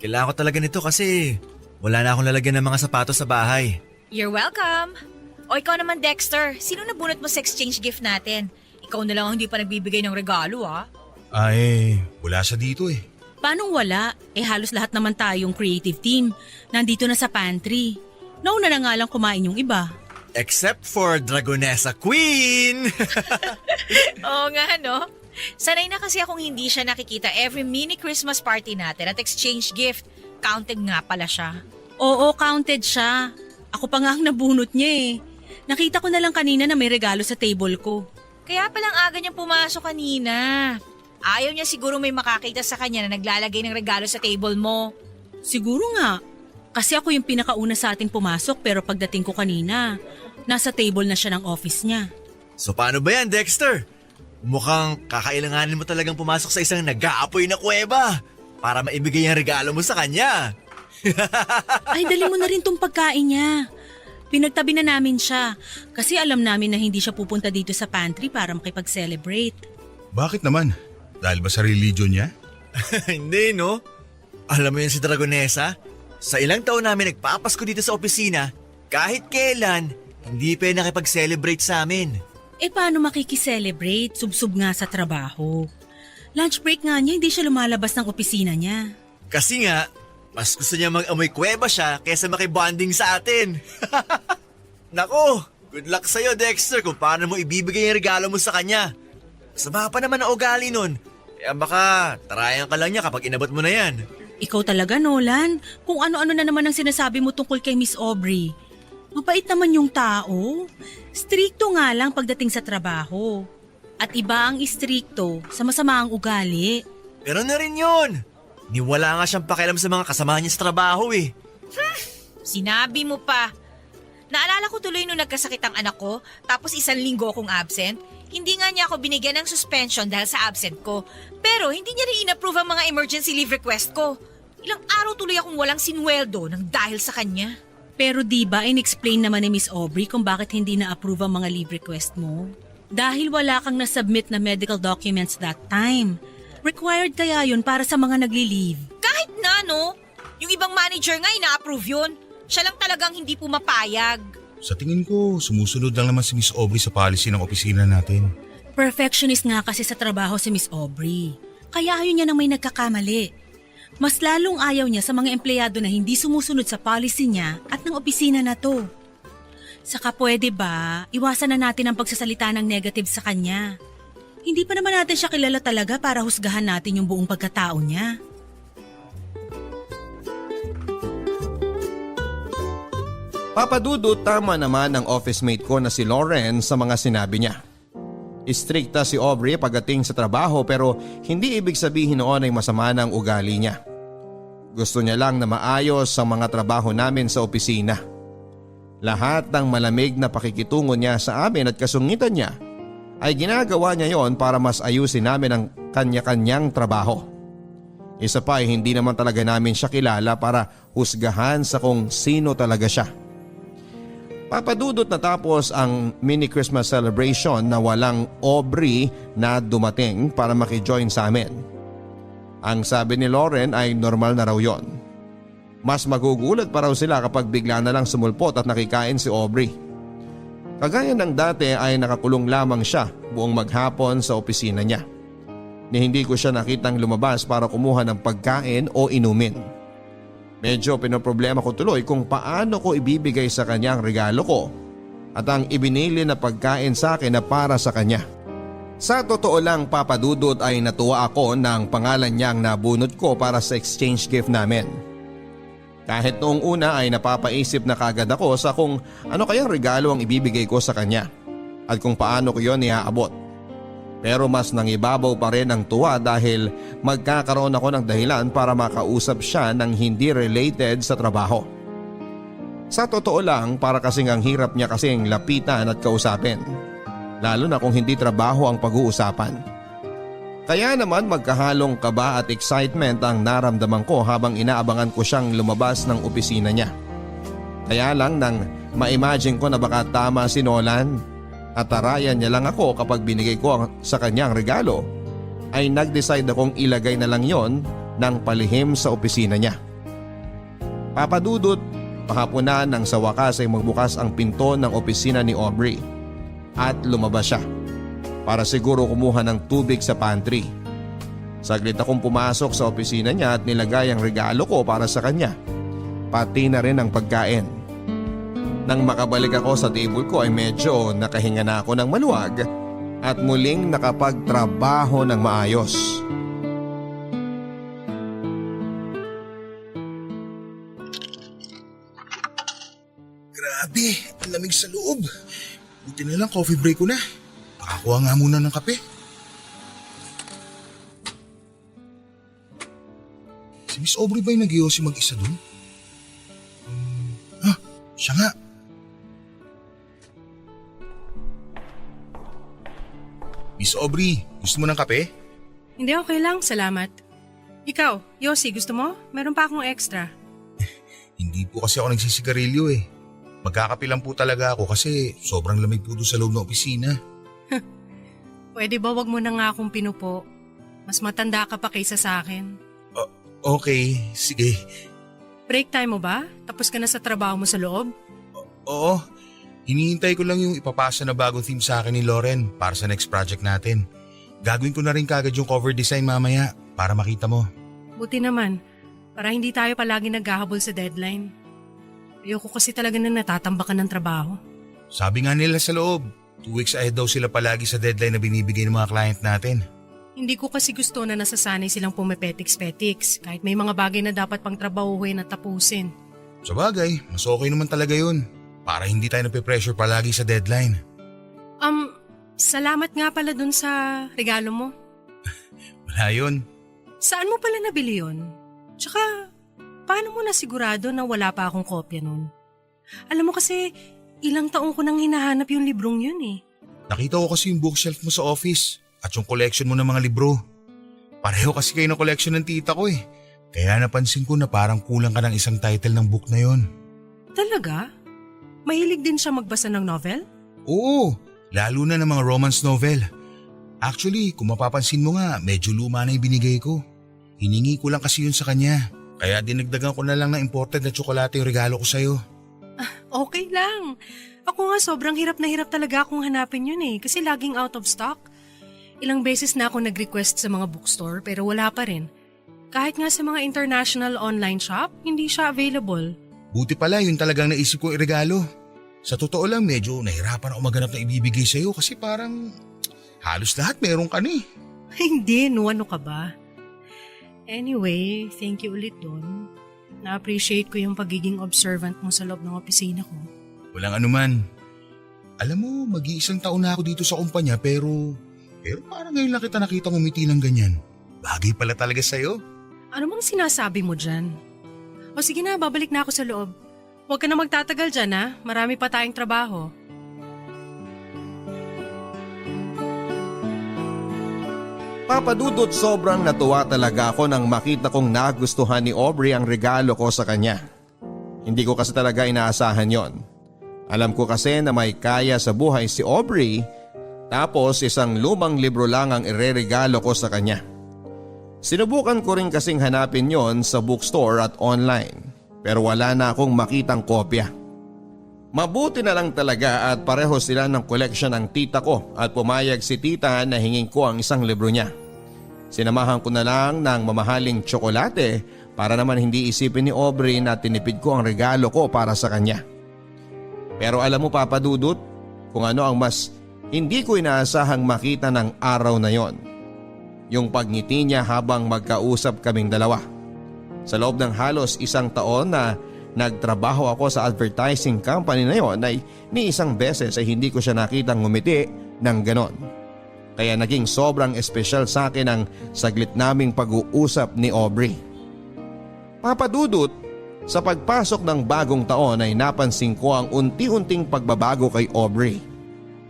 G: Kailangan ko talaga nito kasi wala na akong lalagyan ng mga sapatos sa bahay.
C: You're welcome. O ikaw naman Dexter, sino nabunot mo sa exchange gift natin? Ikaw na lang ang hindi pa nagbibigay ng regalo ah.
F: Ay, wala siya dito eh.
H: Paanong wala? Halos lahat naman tayong creative team. Nandito na sa pantry. Nauna na nga lang kumain yung iba.
G: Except for Dragonessa Queen!
C: Oo nga no. Sanay na kasi akong hindi siya nakikita every mini Christmas party natin at exchange gift. Counted nga pala siya.
H: Oo, counted siya. Ako pa nga ang nabunot niya eh. Nakita ko na lang kanina na may regalo sa table ko.
C: Kaya palang aga niyang pumasok kanina. Ayaw niya siguro may makakita sa kanya na naglalagay ng regalo sa table mo.
H: Siguro nga. Kasi ako yung pinakauna sa atin pumasok pero pagdating ko kanina, nasa table na siya ng office niya.
G: So paano ba yan Dexter? Mukhang kakailanganin mo talagang pumasok sa isang nag-aapoy na kuweba para maibigay ang regalo mo sa kanya.
H: Ay, dali mo na rin tong pagkain niya. Pinagtabi na namin siya kasi alam namin na hindi siya pupunta dito sa pantry para makipag-celebrate.
F: Bakit naman? Dahil ba sa religion niya?
G: Hindi no? Alam mo yan si Dragonessa? Sa ilang taon namin nagpapasko dito sa opisina, kahit kailan, hindi pa nakipag-celebrate sa amin.
H: Paano makikiselebrate? Subsub nga sa trabaho. Lunch break nga niya, hindi siya lumalabas ng opisina niya.
G: Kasi nga, mas gusto niya mag-amoy kuweba siya kaysa makibonding sa atin. Nako, good luck sa'yo Dexter kung paano mo ibibigay yung regalo mo sa kanya. Sama pa naman ang ugali nun. Kaya baka tarayan ka lang niya kapag inabot mo na yan.
H: Ikaw talaga, Nolan. Kung ano-ano na naman ang sinasabi mo tungkol kay Miss Aubrey. Mabait naman yung tao. Strikto nga lang pagdating sa trabaho. At iba ang istrikto sa masama ang ugali.
G: Pero na rin yun. Niwala nga siyang pakialam sa mga kasama niya sa trabaho eh.
C: Sinabi mo pa. Naalala ko tuloy nung nagkasakit ang anak ko, tapos 1 linggo akong absent. Hindi nga niya ako binigyan ng suspension dahil sa absent ko. Pero hindi niya rin in-approve ang mga emergency leave request ko. Ilang araw tuloy akong walang sinweldo nang dahil sa kanya.
H: Pero diba in-explain naman ni Miss Aubrey kung bakit hindi na-approve ang mga leave request mo? Dahil wala kang nasubmit na medical documents that time. Required kaya yun para sa mga nagli-leave.
C: Kahit na no, yung ibang manager nga ina-approve yun. Siya lang talagang hindi pumapayag.
F: Sa tingin ko, sumusunod lang naman si Miss Aubrey sa policy ng opisina natin.
H: Perfectionist nga kasi sa trabaho si Miss Aubrey. Kaya ayaw niya nang may nagkakamali. Mas lalong ayaw niya sa mga empleyado na hindi sumusunod sa policy niya at ng opisina na to. Saka pwede ba, iwasan na natin ang pagsasalita ng negative sa kanya. Hindi pa naman natin siya kilala talaga para husgahan natin yung buong pagkatao niya.
A: Papadudo, tama naman ang office mate ko na si Lauren sa mga sinabi niya. Istrikta si Aubrey pagdating sa trabaho pero hindi ibig sabihin noon ay masama na ang ugali niya. Gusto niya lang na maayos ang mga trabaho namin sa opisina. Lahat ng malamig na pakikitungo niya sa amin at kasungitan niya ay ginagawa niya yon para mas ayusin namin ang kanya-kanyang trabaho. Isa pa ay hindi naman talaga namin siya kilala para husgahan sa kung sino talaga siya. Papadudot na tapos ang mini Christmas celebration na walang Aubrey na dumating para makijoin sa amin. Ang sabi ni Lauren ay normal na raw yon. Mas magugulat pa raw sila kapag bigla na lang sumulpot at nakikain si Aubrey. Kagaya ng dati ay nakakulong lamang siya buong maghapon sa opisina niya. Ni hindi ko siya nakitang lumabas para kumuha ng pagkain o inumin. Medyo pinoproblema ko tuloy kung paano ko ibibigay sa kanya ang regalo ko at ang ibinili na pagkain sa akin na para sa kanya. Sa totoo lang papadudot ay natuwa ako ng pangalan niyang nabunot ko para sa exchange gift namin. Kahit noong una ay napapaisip na kagad ako sa kung ano kayang regalo ang ibibigay ko sa kanya at kung paano ko yon iaabot. Pero mas nangibabaw pa rin ang tuwa dahil magkakaroon ako ng dahilan para makausap siya ng hindi related sa trabaho. Sa totoo lang para kasing ang hirap niya kasing lapitan at kausapin. Lalo na kung hindi trabaho ang pag-uusapan. Kaya naman magkahalong kaba at excitement ang naramdaman ko habang inaabangan ko siyang lumabas ng opisina niya. Kaya lang nang ma-imagine ko na baka tama si Nolan at tarayan niya lang ako kapag binigay ko sa kanya ang regalo, ay nag-decide akong ilagay na lang yon ng palihim sa opisina niya. Papadudot, pahapunan nang sa wakas ay magbukas ang pinto ng opisina ni Aubrey at lumabas siya para siguro kumuha ng tubig sa pantry. Saglit akong pumasok sa opisina niya at nilagay ang regalo ko para sa kanya, pati na rin ang pagkain. Nang makabalik ako sa table ko ay medyo nakahinga na ako ng maluwag at muling nakapagtrabaho ng maayos.
F: Grabe, ang lamig sa loob. Buti na lang coffee break ko na. Pakakuha nga muna ng kape. Si Miss Aubrey ba yung nag-iossi mag-isa dun? Siya nga. Miss Aubrey, gusto mo ng kape?
E: Hindi, okay lang. Salamat. Ikaw, Yossi, gusto mo? Meron pa akong extra.
F: Hindi po kasi ako nagsisigarilyo eh. Magkakape lang po talaga ako kasi sobrang lamig po doon sa loob ng opisina.
E: Pwede ba wag mo na nga akong pinupo? Mas matanda ka pa kaysa sa akin.
F: Okay, sige.
E: Break time mo ba? Tapos ka na sa trabaho mo sa loob?
F: Oo, hinihintay ko lang yung ipapasa na bagong theme sa akin ni Lauren para sa next project natin. Gagawin ko na rin kagad yung cover design mamaya para makita mo.
E: Buti naman, para hindi tayo palagi naghahabol sa deadline. Ayoko kasi talaga na natatambakan ng trabaho.
F: Sabi nga nila sa loob, 2 weeks ahead daw sila palagi sa deadline na binibigay ng mga client natin.
E: Hindi ko kasi gusto na nasasanay silang pumipetiks-petiks kahit may mga bagay na dapat pang trabahuhin at tapusin.
F: Sa bagay, mas okay naman talaga yun. Para hindi tayo nape-pressure palagi sa deadline.
E: Salamat nga pala dun sa regalo mo.
F: Wala yun.
E: Saan mo pala nabili yun? Tsaka, paano mo nasigurado na wala pa akong kopya nun? Alam mo kasi, ilang taong ko nang hinahanap yung librong yun eh.
F: Nakita ko kasi yung bookshelf mo sa office at yung collection mo ng mga libro. Pareho kasi kayo ng collection ng tita ko eh. Kaya napansin ko na parang kulang ka ng isang title ng book na yon.
E: Talaga? Mahilig din siya magbasa ng novel?
F: Oo, lalo na ng mga romance novel. Actually, kung mapapansin mo nga, medyo luma na yung binigay ko. Hiningi ko lang kasi yun sa kanya. Kaya dinagdagan ko na lang ng imported na tsokolate yung regalo ko sa'yo.
E: Okay lang. Ako nga sobrang hirap na hirap talaga akong hanapin yun eh kasi laging out of stock. Ilang beses na ako nag-request sa mga bookstore pero wala pa rin. Kahit nga sa mga international online shop, hindi siya available.
F: Buti pala yun talagang naisip ko iregalo. Sa totoo lang medyo nahirapan ako maganap na ibibigay sa'yo kasi parang halos lahat meron ka na eh.
E: Hindi, no, ano ka ba? Anyway, thank you ulit dun. Na-appreciate ko yung pagiging observant mo sa loob ng opisina ko.
F: Walang anuman. Alam mo, mag-iisang taon na ako dito sa kumpanya pero parang ngayon lang kita nakita ngumiti ng ganyan. Bagay pala talaga sa'yo.
E: Ano bang sinasabi mo dyan? O sige na, babalik na ako sa loob. Huwag ka na magtatagal dyan ha, marami pa tayong trabaho.
A: Papadudot, sobrang natuwa talaga ako nang makita kong nagustuhan ni Aubrey ang regalo ko sa kanya. Hindi ko kasi talaga inaasahan yon. Alam ko kasi na may kaya sa buhay si Aubrey, tapos isang lumang libro lang ang ireregalo ko sa kanya. Sinubukan ko rin kasing hanapin yon sa bookstore at online, pero wala na akong makitang kopya. Mabuti na lang talaga at pareho sila ng collection ng tita ko at pumayag si tita na hingin ko ang isang libro niya. Sinamahan ko na lang ng mamahaling tsokolate para naman hindi isipin ni Aubrey na tinipid ko ang regalo ko para sa kanya. Pero alam mo, Papa Dudut, kung ano ang mas hindi ko inaasahang makita ng araw na yon. Yung pagngiti niya habang magkausap kaming dalawa. Sa loob ng halos 1 taon na nagtrabaho ako sa advertising company na yon ay ni isang beses ay hindi ko siya nakitang ngumiti ng ganon. Kaya naging sobrang espesyal sa akin ang saglit naming pag-uusap ni Aubrey. Papadudot, sa pagpasok ng bagong taon ay napansin ko ang unti-unting pagbabago kay Aubrey.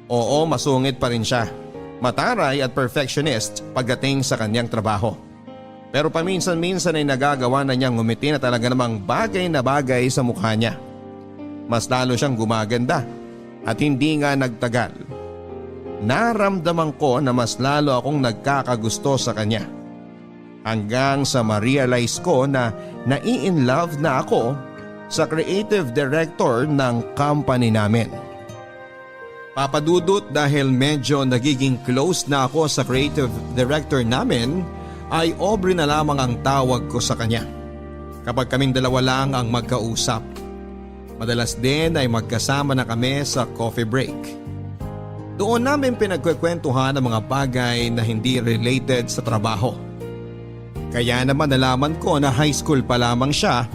A: Oo, masungit pa rin siya. Mataray at perfectionist pagdating sa kanyang trabaho. Pero paminsan-minsan ay nagagawa na niyang ngumiti na talaga namang bagay na bagay sa mukha niya. Mas lalo siyang gumaganda at hindi nga nagtagal. Naramdaman ko na mas lalo akong nagkakagusto sa kanya. Hanggang sa ma-realize ko na nai-inlove na ako sa creative director ng company namin. Papadudot dahil medyo nagiging close na ako sa creative director namin ay Aubrey na lamang ang tawag ko sa kanya. Kapag kaming dalawa lang ang magkausap. Madalas din ay magkasama na kami sa coffee break. Doon namin pinagkukwentuhan ang mga bagay na hindi related sa trabaho. Kaya naman nalaman ko na high school pa lamang siya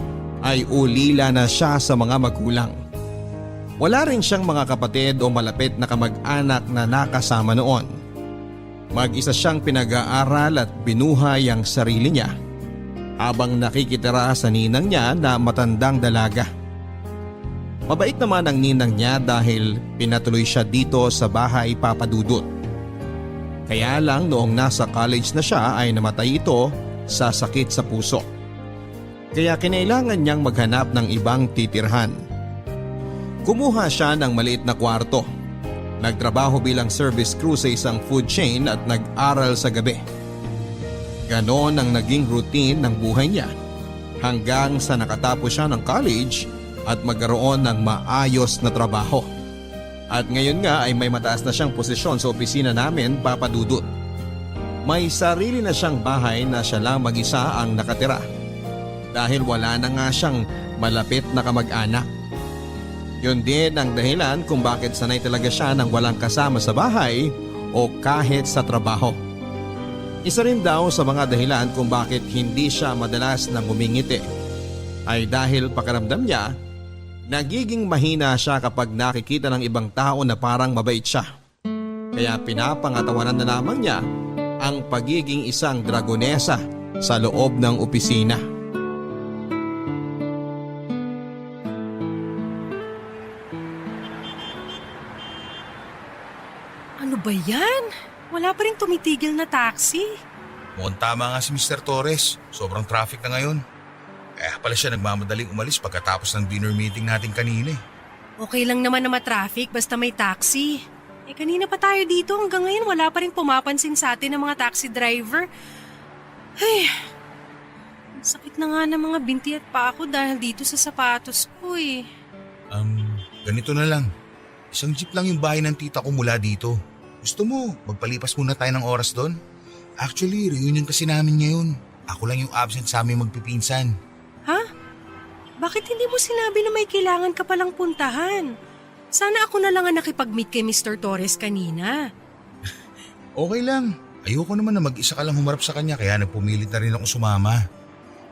A: ay ulila na siya sa mga magulang. Wala rin siyang mga kapatid o malapit na kamag-anak na nakasama noon. Mag-isa siyang pinag-aaral at binuhay ang sarili niya habang nakikitira sa ninang niya na matandang dalaga. Mabait naman ang ninang niya dahil pinatuloy siya dito sa bahay papadudot. Kaya lang noong nasa college na siya ay namatay ito sa sakit sa puso. Kaya kinailangan niyang maghanap ng ibang titirhan. Kumuha siya ng maliit na kwarto. Nagtrabaho bilang service crew sa isang food chain at nag-aral sa gabi. Ganon ang naging routine ng buhay niya hanggang sa nakatapos siya ng college at magkaroon ng maayos na trabaho. At ngayon nga ay may mataas na siyang posisyon sa opisina namin papadudot. May sarili na siyang bahay na siya lang mag-isa ang nakatira dahil wala na nga siyang malapit na kamag-anak. Yun din ang dahilan kung bakit sanay talaga siya ng walang kasama sa bahay o kahit sa trabaho. Isa rin daw sa mga dahilan kung bakit hindi siya madalas nang ngumingiti ay dahil pakiramdam niya nagiging mahina siya kapag nakikita ng ibang tao na parang mabait siya. Kaya pinapangatawanan na lamang niya ang pagiging isang dragonesa sa loob ng opisina.
E: Ano ba yan? Wala pa rin tumitigil na taxi.
F: Mukhang tama nga si Mr. Torres. Sobrang traffic na ngayon. Kaya pala siya nagmamadaling umalis pagkatapos ng dinner meeting natin kanina.
E: Okay lang naman na matraffic basta may taxi. Kanina pa tayo dito hanggang ngayon wala pa rin pumapansin sa atin ng mga taxi driver. Ay, sakit na nga ng mga binti at paa ko dahil dito sa sapatos ko eh.
F: Ganito na lang. Isang jeep lang yung bahay ng tita ko mula dito. Gusto mo, magpalipas muna tayo ng oras doon? Actually, reunion kasi namin ngayon. Ako lang yung absent sa aming magpipinsan.
E: Ha? Bakit hindi mo sinabi na may kailangan ka palang puntahan? Sana ako na lang ang nakipag-meet kay Mr. Torres kanina.
F: Okay lang. Ayoko naman na mag-isa ka lang humarap sa kanya kaya nagpumilit na rin ako sumama.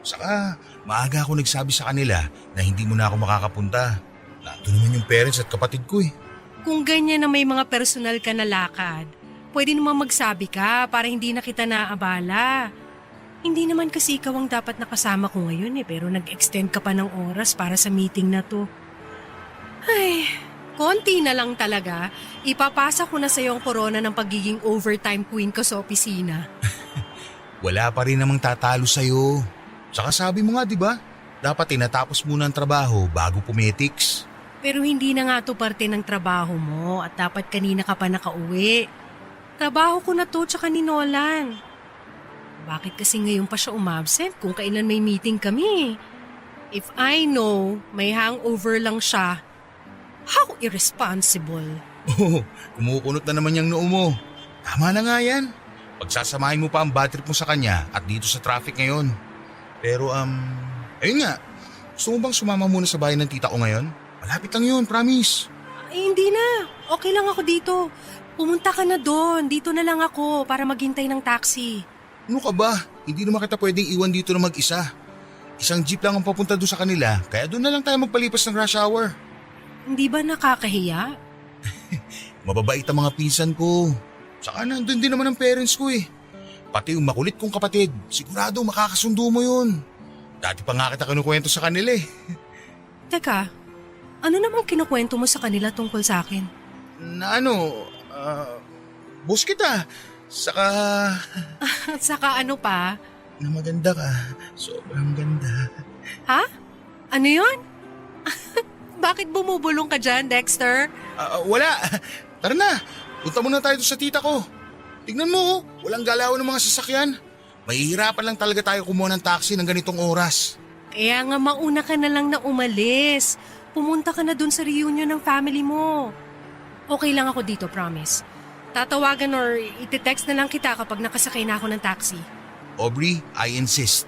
F: Saka, maaga ako nagsabi sa kanila na hindi mo na ako makakapunta. Nandun naman yung parents at kapatid ko eh.
E: Kung ganyan na may mga personal ka na lakad, pwede naman magsabi ka para hindi na kita naabala. Hindi naman kasi ikaw ang dapat nakasama ko ngayon pero nag-extend ka pa ng oras para sa meeting na to. Ay, konti na lang talaga. Ipapasa ko na sa iyo ang korona ng pagiging overtime queen ko sa opisina.
F: Wala pa rin namang tatalo sa'yo. Saka sabi mo nga diba, dapat tinatapos muna ang trabaho bago pumetics.
E: Pero hindi na nga to parte ng trabaho mo at dapat kanina ka pa nakauwi. Trabaho ko na to tsaka ni Nolan. Bakit kasi ngayon pa siya umabsent kung kailan may meeting kami? If I know may hangover lang siya, how irresponsible.
F: Oh, kumukunot na naman yung noo mo. Tama na nga yan. Pagsasamahin mo pa ang bad trip mo sa kanya at dito sa traffic ngayon. Pero ayun nga. Gusto mo bang sumama muna sa bahay ng tita ko ngayon? Malapit lang yun, promise.
E: Ay, hindi na. Okay lang ako dito. Pumunta ka na doon. Dito na lang ako para maghintay ng taxi.
F: Ano ka ba? Hindi naman kita pwedeng iwan dito na mag-isa. Isang jeep lang ang papunta doon sa kanila, kaya doon na lang tayo magpalipas ng rush hour.
E: Hindi ba nakakahiya?
F: Mababait ang mga pinsan ko. Saka nandun din naman ang parents ko eh. Pati yung makulit kong kapatid, sigurado makakasundo mo yun. Dati pa nga kita kinukwento sa kanila eh.
E: Teka, ano namang kinukwento mo sa kanila tungkol sa akin?
F: Na ano, boss kita. Saka
E: At saka ano pa?
F: na maganda ka. Sobrang ganda.
E: Ha? Ano yun? Bakit bumubulong ka dyan, Dexter?
F: Wala. Tara na. Punta muna tayo sa tita ko. Tignan mo, walang galaw ng mga sasakyan. Mahihirapan lang talaga tayo kumuha ng taxi ng ganitong oras.
E: Kaya nga mauna ka na lang na umalis. Pumunta ka na dun sa reunion ng family mo. Okay lang ako dito, promise. Tatawagan or iti-text na lang kita kapag nakasakay na ako ng taxi.
F: Aubrey, I insist.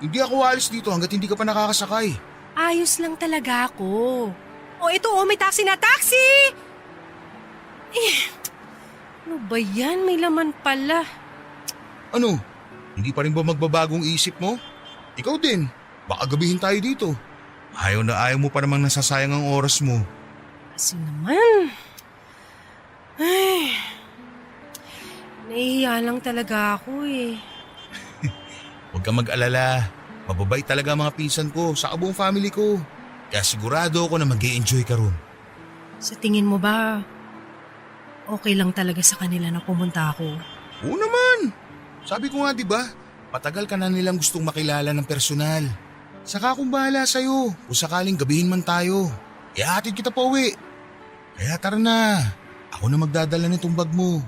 F: Hindi ako alis dito hanggat hindi ka pa nakakasakay.
E: Ayos lang talaga ako. Ito, may taxi na. Taxi! Ano ba yan? May laman pala.
F: Ano? Hindi pa rin ba magbabagong isip mo? Ikaw din. Baka gabihin tayo dito. Ayaw na ayaw mo pa namang nasasayang ang oras mo.
E: Kasi naman. Ay, nahihiya lang talaga ako eh.
F: Huwag kang mag-alala. Mababait talaga ang mga pinsan ko sa buong family ko. Kaya sigurado ako na mag-i-enjoy ka ron.
E: Sa tingin mo ba, okay lang talaga sa kanila na pumunta ako?
F: Oo naman. Sabi ko nga diba, matagal ka na nilang gustong makilala ng personal. Saka akong bahala sa'yo kung sakaling gabihin man tayo. Ihatid kita pa uwi. Kaya tara na. Ako na magdadala nitong bag mo.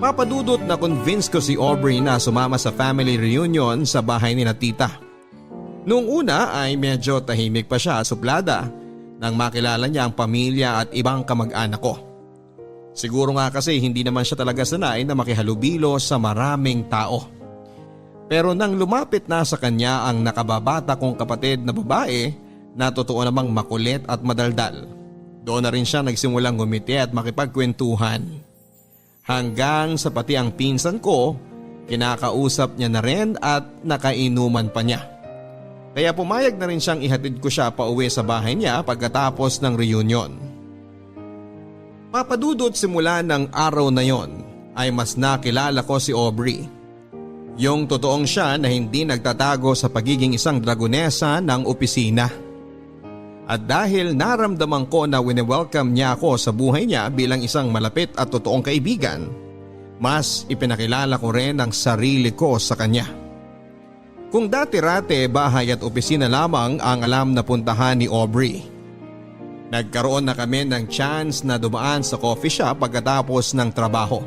A: Papadudot na convince ko si Aubrey na sumama sa family reunion sa bahay ni na tita. Noong una ay medyo tahimik pa siya suplada nang makilala niya ang pamilya at ibang kamag-anak ko. Siguro nga kasi hindi naman siya talaga sanay na makihalubilo sa maraming tao. Pero nang lumapit na sa kanya ang nakababata kong kapatid na babae na totoo namang makulit at madaldal, doon na rin siya nagsimulang ngumiti at makipagkwentuhan. Hanggang sa pati ang pinsan ko, kinakausap niya na rin at nakainuman pa niya. Kaya pumayag na rin siyang ihatid ko siya pauwi sa bahay niya pagkatapos ng reunion. Papadudot simula ng araw na yon ay mas nakilala ko si Aubrey. Yung totoong siya na hindi nagtatago sa pagiging isang dragonesa ng opisina. At dahil naramdaman ko na wini-welcome niya ako sa buhay niya bilang isang malapit at totoong kaibigan, mas ipinakilala ko rin ang sarili ko sa kanya. Kung dati-rate bahay at opisina lamang ang alam na puntahan ni Aubrey, nagkaroon na kami ng chance na dumaan sa coffee shop pagkatapos ng trabaho.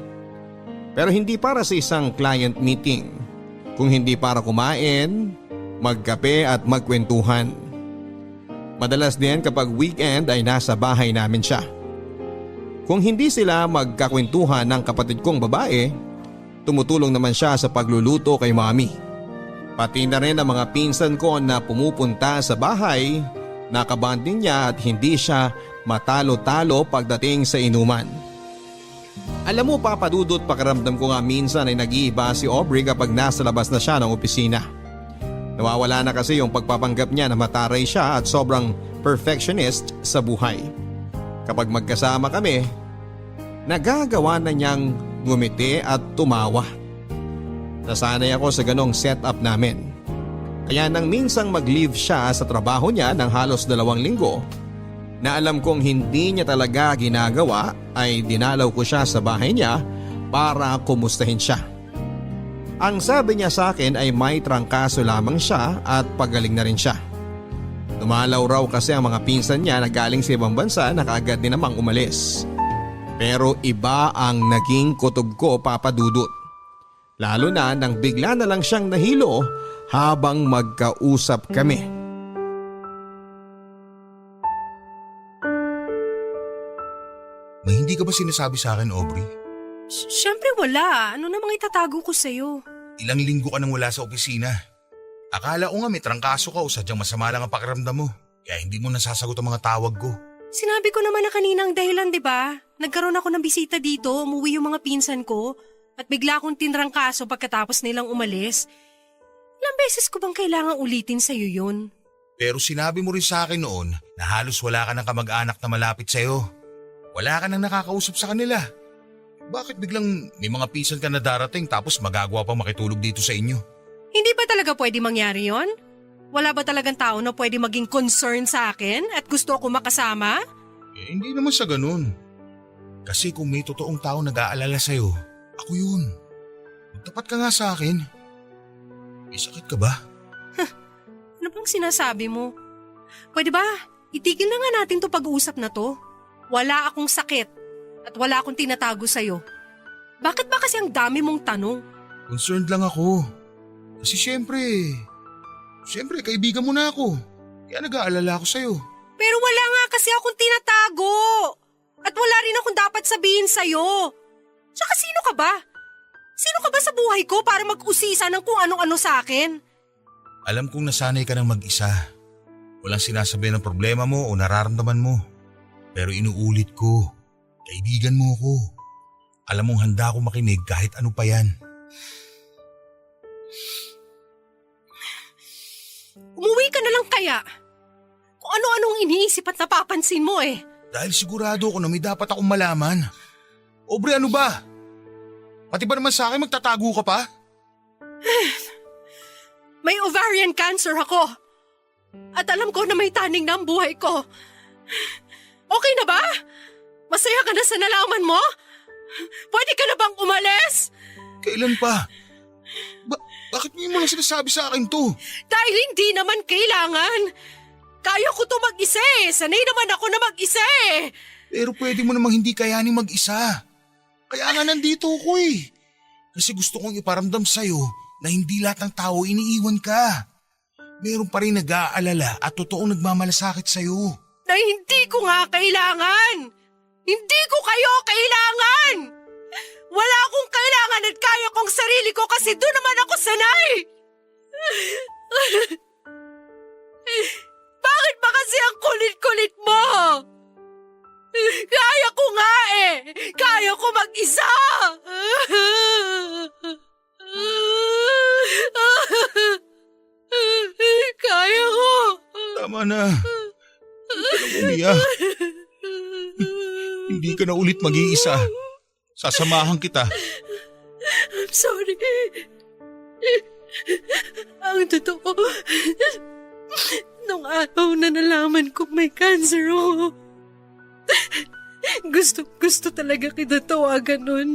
A: Pero hindi para sa isang client meeting, kung hindi para kumain, magkape at magkwentuhan. Madalas din kapag weekend ay nasa bahay namin siya. Kung hindi sila magkakwentuhan ng kapatid kong babae, tumutulong naman siya sa pagluluto kay mami. Pati na rin ang mga pinsan ko na pumupunta sa bahay, nakabanding niya at hindi siya matalo-talo pagdating sa inuman. Alam mo papadudot, pakiramdam ko nga minsan ay nag-iiba si Aubrey kapag nasa labas na siya ng opisina. Nawawala na kasi yung pagpapanggap niya na mataray siya at sobrang perfectionist sa buhay. Kapag magkasama kami, nagagawa na niyang ngumiti at tumawa. Nasanay ako sa ganong setup namin. Kaya nang minsang mag-leave siya sa trabaho niya ng halos 2 linggo, na alam kong hindi niya talaga ginagawa, ay dinalaw ko siya sa bahay niya para kumustahin siya. Ang sabi niya sa akin ay may trangkaso lamang siya at pagaling na rin siya. Dumalaw raw kasi ang mga pinsan niya na galing sa ibang bansa na kaagad din namang umalis. Pero iba ang naging kutob ko, papadudot. Lalo na nang bigla na lang siyang nahilo habang magkausap kami.
F: May hindi ka ba sinasabi sa akin, Aubrey?
E: Siyempre wala. Ano namang itatago ko sa'yo?
F: Ilang linggo ka nang wala sa opisina. Akala ko nga may trangkaso ka o sadyang masama lang ang pakiramdam mo. Kaya hindi mo nasasagot ang mga tawag ko.
E: Sinabi ko naman na kaninang dahilan, di ba? Nagkaroon ako ng bisita dito, umuwi yung mga pinsan ko, at bigla akong tinrangkaso pagkatapos nilang umalis. Ilang beses ko bang kailangan ulitin sa'yo yun?
F: Pero sinabi mo rin sa akin noon na halos wala ka ng kamag-anak na malapit sa'yo. Wala ka nang nakakausap sa kanila. Bakit biglang may mga pinsan ka na darating tapos magagawa pang makitulog dito sa inyo?
E: Hindi ba talaga pwede mangyari yon? Wala ba talagang tao na pwede maging concern sa akin at gusto ako makasama?
F: Hindi naman sa ganun. Kasi kung may totoong tao nag-aalala sa'yo, ako yun. Magtapat ka nga sa akin. May sakit ka ba?
E: Ano bang sinasabi mo? Pwede ba, itigil na nga natin to pag-uusap na to. Wala akong sakit at wala akong tinatago sa'yo. Bakit ba kasi ang dami mong tanong?
F: Concerned lang ako. Kasi syempre kaibigan mo na ako. Kaya nag-aalala ako sa'yo.
E: Pero wala nga kasi akong tinatago. At wala rin akong dapat sabihin sa'yo. Tsaka sino ka ba? Sino ka ba sa buhay ko para mag-usisa ng kung anong-ano sa akin?
F: Alam kong nasanay ka ng mag-isa. Walang sinasabi ng problema mo o nararamdaman mo. Pero inuulit ko, kaibigan mo ako. Alam mong handa ako makinig kahit ano pa yan.
E: Umuwi ka na lang kaya. Kung ano-anong iniisip at napapansin mo eh.
F: Dahil sigurado ako na may dapat akong malaman. Aubrey, ano ba? Pati ba naman sa akin magtatago ka pa?
E: May ovarian cancer ako. At alam ko na may taning na ang buhay ko. Okay na ba? Masaya ka na sa nalaman mo? Pwede ka na bang umalis?
F: Kailan pa? Bakit mo lang sinasabi sa akin to?
E: Dahil hindi naman kailangan. Kaya ko to mag-isa eh. Sanay naman ako na mag-isa eh.
F: Pero pwede mo namang hindi kayanin mag-isa. Kaya nga nandito ako eh. Kasi gusto kong iparamdam sa'yo na hindi lahat ng tao iniiwan ka. Meron pa rin nag-aalala at totoong nagmamalasakit sa'yo.
E: Na hindi ko nga kailangan. Hindi ko kayo kailangan. Wala akong kailangan at kaya kong sarili ko kasi doon naman ako sanay. Bakit ba kasi ang kulit-kulit mo? Kaya ko nga eh. Kaya ko mag-isa. Kaya ko.
F: Tama na. Huwag ka nang umiyak. Hindi ka na ulit mag-iisa. Sasamahan kita.
E: I'm sorry. Ang totoo, nung araw na nalaman kong may cancer ako, gusto talaga kita tawagan nun.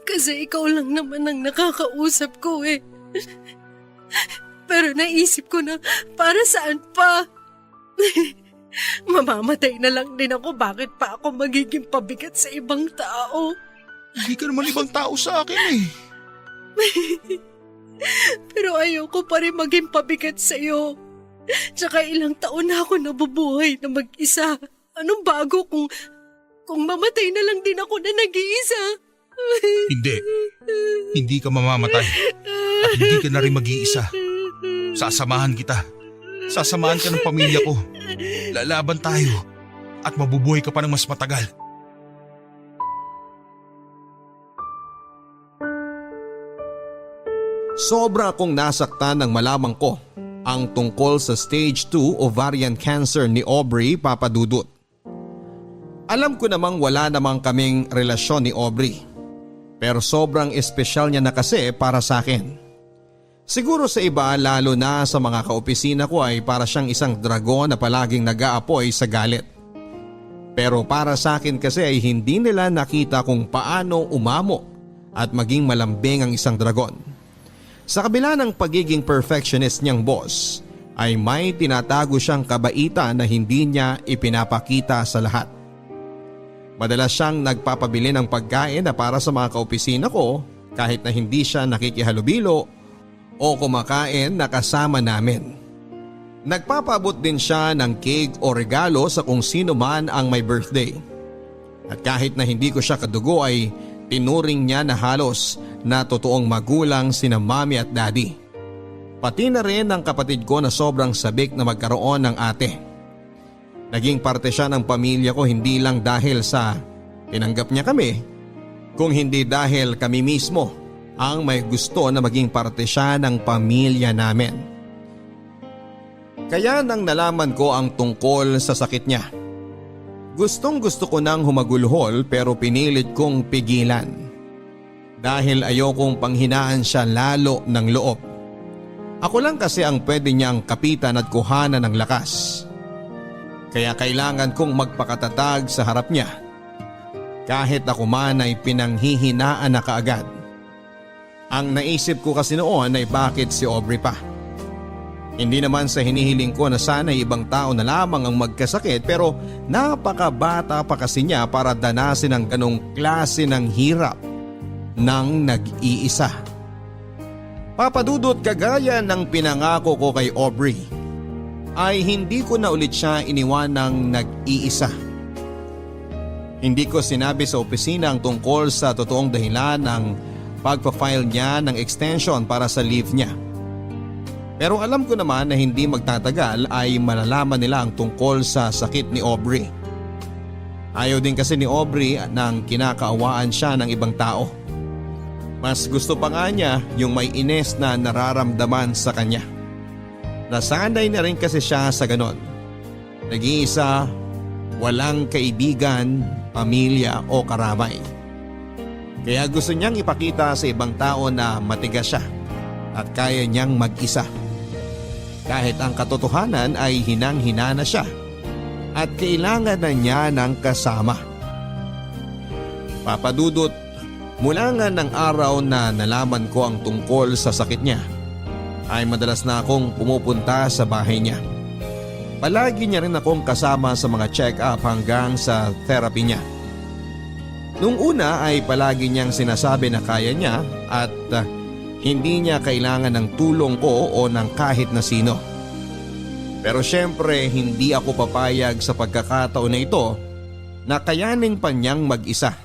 E: Kasi ikaw lang naman ang nakakausap ko eh. Pero naisip ko na para saan pa? Mamamatay na lang din ako, bakit pa ako magiging pabigat sa ibang tao?
F: Hindi ka naman ibang tao sa akin eh.
E: Pero ayoko pa rin maging pabigat sa'yo. Tsaka ilang taon na ako nabubuhay na mag-isa. Anong bago kung mamatay na lang din ako na nag-iisa?
F: Hindi. Hindi ka mamamatay. At hindi ka na rin mag-iisa. Sasamahan kita. Sasamahan ka ng pamilya ko. Lalaban tayo. At mabubuhay ka pa ng mas matagal.
A: Sobra akong nasaktan nang malamang ko ang tungkol sa stage 2 ovarian cancer ni Aubrey Papadudut. Alam ko namang wala namang kaming relasyon ni Aubrey. Pero sobrang espesyal niya na kasi para sa akin. Siguro sa iba, lalo na sa mga kaopisina ko, ay para siyang isang dragon na palaging nag-aapoy sa galit. Pero para sa akin kasi ay hindi nila nakita kung paano umamo at maging malambing ang isang dragon. Sa kabila ng pagiging perfectionist niyang boss, ay may tinatago siyang kabaitan na hindi niya ipinapakita sa lahat. Madalas siyang nagpapabili ng pagkain na para sa mga kaopisina ko kahit na hindi siya nakikihalubilo o kumakain na kasama namin. Nagpapabot din siya ng cake o regalo sa kung sino man ang may birthday. At kahit na hindi ko siya kadugo ay tinuring niya na halos na totoong magulang sina mami at daddy. Pati na rin ang kapatid ko na sobrang sabik na magkaroon ng ate. Naging parte siya ng pamilya ko hindi lang dahil sa tinanggap niya kami, kung hindi dahil kami mismo ang may gusto na maging parte siya ng pamilya namin. Kaya nang nalaman ko ang tungkol sa sakit niya, gustong gusto ko nang humagulhol pero pinilit kong pigilan. dahil ayokong panghinaan siya lalo ng loob. Ako lang kasi ang pwede niyang kapitan at kuhanan ng lakas. Kaya kailangan kong magpakatatag sa harap niya. Kahit ako man ay pinanghihinaan na kaagad. Ang naisip ko kasi noon ay bakit si Aubrey pa. Hindi naman sa hinihiling ko na sana ibang tao na lamang ang magkasakit, pero napakabata pa kasi niya para danasin ang ganong klase ng hirap ng nag-iisa. Papadudot, kagaya ng pinangako ko kay Aubrey, ay hindi ko na ulit siya iniwanang nag-iisa. Hindi ko sinabi sa opisina ang tungkol sa totoong dahilan ng pagpa-file niya ng extension para sa leave niya. Pero alam ko naman na hindi magtatagal ay malalaman nila ang tungkol sa sakit ni Aubrey. Ayaw din kasi ni Aubrey nang kinakaawaan siya ng ibang tao. Mas gusto pa nga niya yung may ines na nararamdaman sa kanya. Nasanay na rin kasi siya sa ganon. Nag-iisa, walang kaibigan, pamilya o karamay. Kaya gusto niyang ipakita sa ibang tao na matigas siya at kaya niyang mag-isa. Kahit ang katotohanan ay hinang-hina na siya at kailangan na niya ng kasama. Papadudot, mula nga ng araw na nalaman ko ang tungkol sa sakit niya, ay madalas na akong pumupunta sa bahay niya. Palagi niya rin akong kasama sa mga check-up hanggang sa therapy niya. Nung una ay palagi niyang sinasabi na kaya niya at hindi niya kailangan ng tulong ko o ng kahit na sino. Pero syempre hindi ako papayag sa pagkakataon na ito na kayanin pa niyang mag-isa.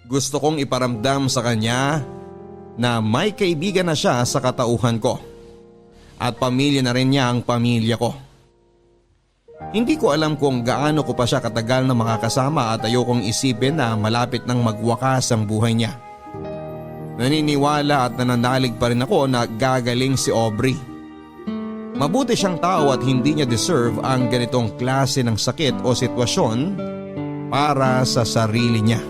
A: Gusto kong iparamdam sa kanya na may kaibigan na siya sa katauhan ko at pamilya na rin niya ang pamilya ko. Hindi ko alam kung gaano ko pa siya katagal na makakasama at ayokong isipin na malapit nang magwakas ang buhay niya. Naniniwala at nananalig pa rin ako na gagaling si Aubrey. Mabuti siyang tao at hindi niya deserve ang ganitong klase ng sakit o sitwasyon para sa sarili niya.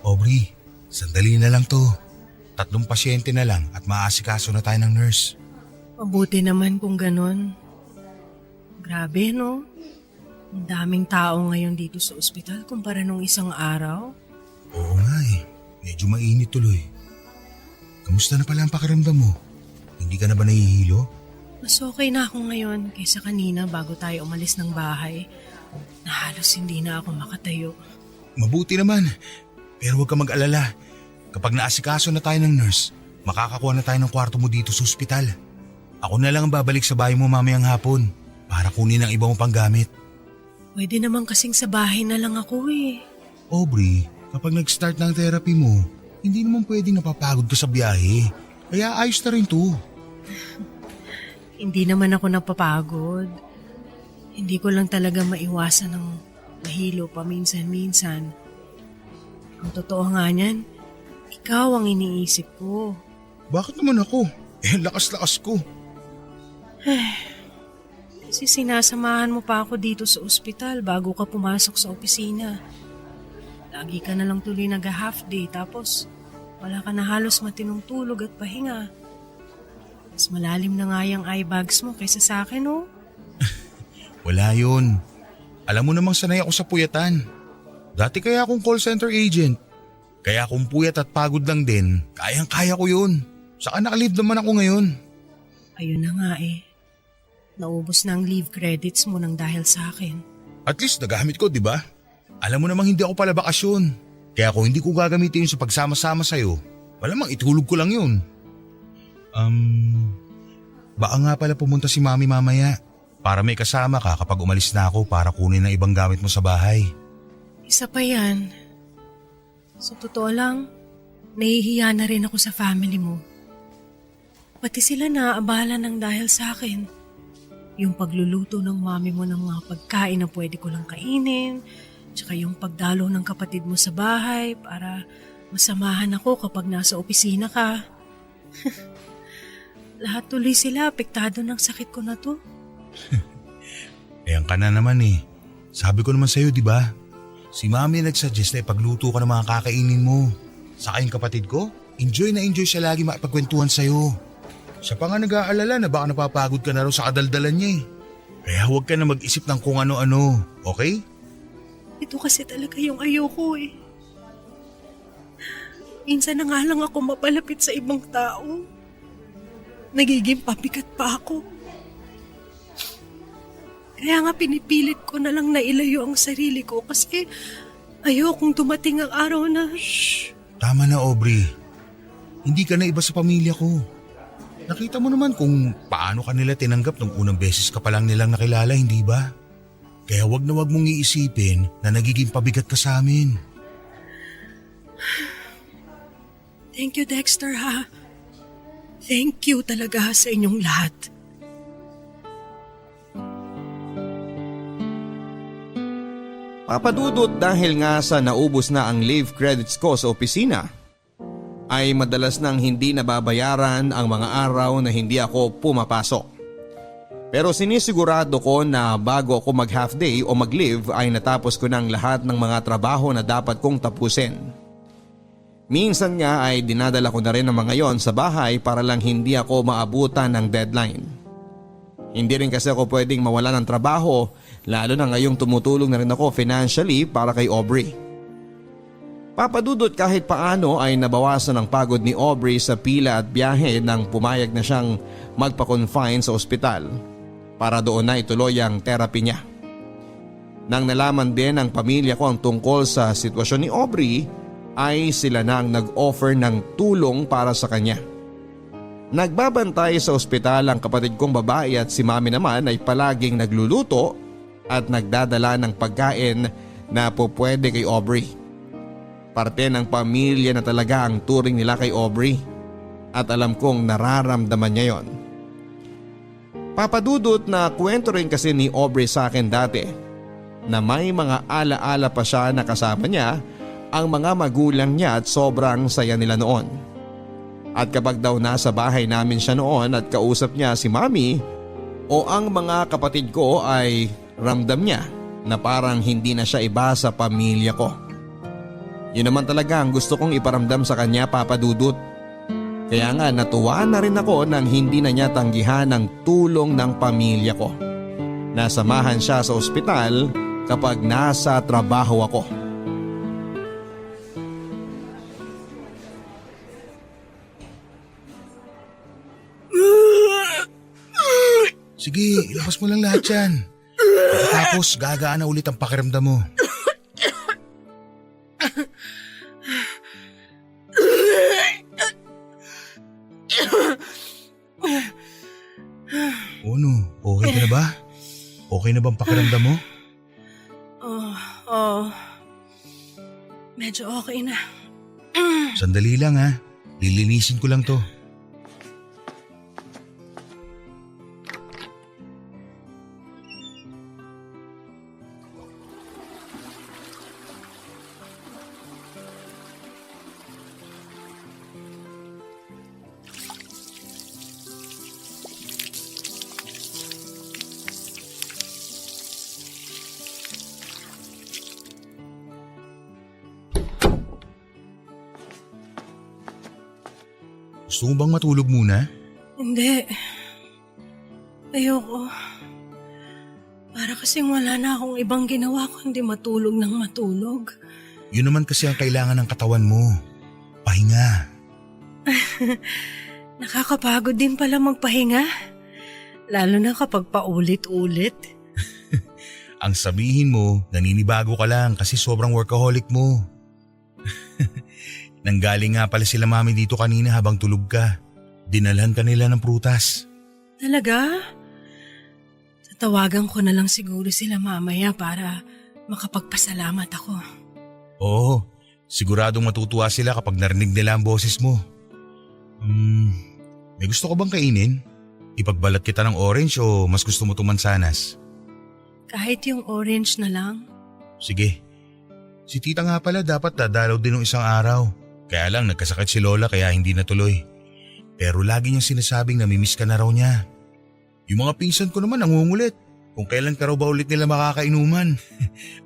F: Aubrey, sandali na lang to. 3 pasyente na lang at maaasikaso na tayo ng nurse.
E: Mabuti naman kung ganon. Grabe, no? Ang daming tao ngayon dito sa ospital kumpara nung isang araw.
F: Oo nga eh, medyo mainit tuloy. Kamusta na pala ang pakiramdam mo? Hindi ka na ba nahihilo?
E: Mas okay na ako ngayon kaysa kanina bago tayo umalis ng bahay. Na halos hindi na ako makatayo.
F: Mabuti naman, pero huwag ka mag-alala. Kapag naasikaso na tayo ng nurse, makakakuha na tayo ng kwarto mo dito sa ospital. Ako na lang ang babalik sa bahay mo mamayang hapon para kunin ang iba mong panggamit.
E: Pwede naman kasing sa bahay na lang ako eh.
F: Aubrey, kapag nag-start ng therapy mo, hindi naman pwedeng napapagod ka sa biyahe. Kaya ayos na rin to.
E: Hindi naman ako napapagod. Hindi ko lang talaga maiwasan ng mahilo paminsan-minsan. Ang totoo nga niyan, ikaw ang iniisip ko.
F: Bakit naman ako? Lakas-lakas ko.
E: Kasi sinasamahan mo pa ako dito sa ospital bago ka pumasok sa opisina. Lagi ka na lang tuloy nag-half day tapos wala ka na halos matinong tulog at pahinga. Mas malalim na nga yung eye bags mo kaysa sa akin, oh.
F: Wala yun. Alam mo namang sanay ako sa puyatan. Dati kaya akong call center agent. Kaya kung puyat at pagod lang din, kayang-kaya ko yun. Saka naka-leave naman ako ngayon.
E: Ayun na nga eh. Naubos na ang leave credits mo nang dahil sa akin.
F: At least nagamit ko, di ba? Alam mo namang hindi ako pala bakasyon. Kaya kung hindi ko gagamitin yun sa pagsama-sama sa'yo, malamang itulog ko lang yun. Baka nga pala pumunta si Mami mamaya para may kasama ka kapag umalis na ako para kunin ang ibang gamit mo sa bahay.
E: Isa pa yan. Sa totoo lang, nahihiya na rin ako sa family mo. Pati sila naaabala ng dahil sa akin. Yung pagluluto ng mami mo ng mga pagkain na pwede ko lang kainin, tsaka yung pagdalo ng kapatid mo sa bahay para masamahan ako kapag nasa opisina ka. Lahat tuloy sila apektado ng sakit ko na to.
F: Ayan ka na naman eh. Sabi ko naman sa'yo, di ba? Si Mami nagsuggest na ipagluto ka ng mga kakainin mo. Saka yung kapatid ko, enjoy na enjoy siya lagi makipagkwentuhan sa'yo. Siya pa nga nag-aalala na baka napapagod ka na raw sa kadaldalan niya eh. Kaya huwag ka na mag-isip ng kung ano-ano, okay?
E: Ito kasi talaga yung ayoko eh. Minsan na nga lang ako mapalapit sa ibang tao. Nagiging pabigat pa ako. Kaya nga pinipilit ko na lang na ilayo ang sarili ko kasi ayokong dumating ang araw na...
F: Shh! Tama na, Aubrey. Hindi ka na iba sa pamilya ko. Nakita mo naman kung paano ka nila tinanggap nung unang beses ka pa lang nilang nakilala, hindi ba? Kaya wag na wag mong iisipin na nagiging pabigat ka sa amin.
E: Thank you, Dexter, ha? Thank you talaga sa inyong lahat.
A: Papadudot dahil nga sa naubos na ang leave credits ko sa opisina, ay madalas nang hindi nababayaran ang mga araw na hindi ako pumapasok. Pero sinisigurado ko na bago ako mag half day o mag leave ay natapos ko ng lahat ng mga trabaho na dapat kong tapusin. Minsan nga ay dinadala ko na rin ang mga yon sa bahay para lang hindi ako maabutan ng deadline. Hindi rin kasi ako pwedeng mawala ng trabaho, lalo na ngayong tumutulong na rin ako financially para kay Aubrey. Papadudot kahit paano ay nabawasan ang pagod ni Aubrey sa pila at biyahe nang pumayag na siyang magpa-confine sa ospital para doon na ituloy ang therapy niya. Nang nalaman din ng pamilya ko ang tungkol sa sitwasyon ni Aubrey ay sila nang nag-offer ng tulong para sa kanya. Nagbabantay sa ospital ang kapatid kong babae at si Mami naman ay palaging nagluluto at nagdadala ng pagkain na pupwede kay Aubrey. Parte ng pamilya na talaga ang turing nila kay Aubrey at alam kong nararamdaman niya yon. Papadudot na kwento rin kasi ni Aubrey sa akin dati na may mga alaala pa siya na kasama niya ang mga magulang niya at sobrang saya nila noon. At kapag daw nasa bahay namin siya noon at kausap niya si Mami o ang mga kapatid ko ay ramdam niya na parang hindi na siya iba sa pamilya ko. Yun naman talaga ang gusto kong iparamdam sa kanya, Papadudot. Kaya nga natuwa na rin ako nang hindi na niya tanggihan ang tulong ng pamilya ko. Nasamahan siya sa ospital kapag nasa trabaho ako.
F: Sige, ilabas mo lang lahat yan. Pagkatapos, gagaan na ulit ang pakiramdam mo. Ano? Okay ka na ba? Okay na bang pakiramdam mo?
E: Medyo okay na.
F: Sandali lang ha. Lilinisin ko lang to. Gusto mo bang matulog muna?
E: Hindi. Ayoko. Para kasing wala na akong ibang ginawa kundi matulog ng matulog.
F: Yun naman kasi ang kailangan ng katawan mo. Pahinga.
E: Nakakapagod din pala magpahinga. Lalo na kapag paulit-ulit.
F: Ang sabihin mo, naninibago ka lang kasi sobrang workaholic mo. Nanggaling nga pala sila Mami dito kanina habang tulog ka. Dinalhan ka nila ng prutas.
E: Talaga? Tatawagan ko na lang siguro sila mamaya para makapagpasalamat ako.
F: Oo, siguradong matutuwa sila kapag narinig nila ang boses mo. May gusto ko bang kainin? Ipagbalat kita ng orange o mas gusto mo itong mansanas?
E: Kahit yung orange na lang.
F: Sige. Si tita nga pala dapat dadalaw din ng isang araw. Kaya lang nagkasakit si Lola kaya hindi natuloy. Pero lagi niyang sinasabing namimiss ka na raw niya. Yung mga pinsan ko naman nangungulit. kung kailan ka raw ba ulit nila makakainuman.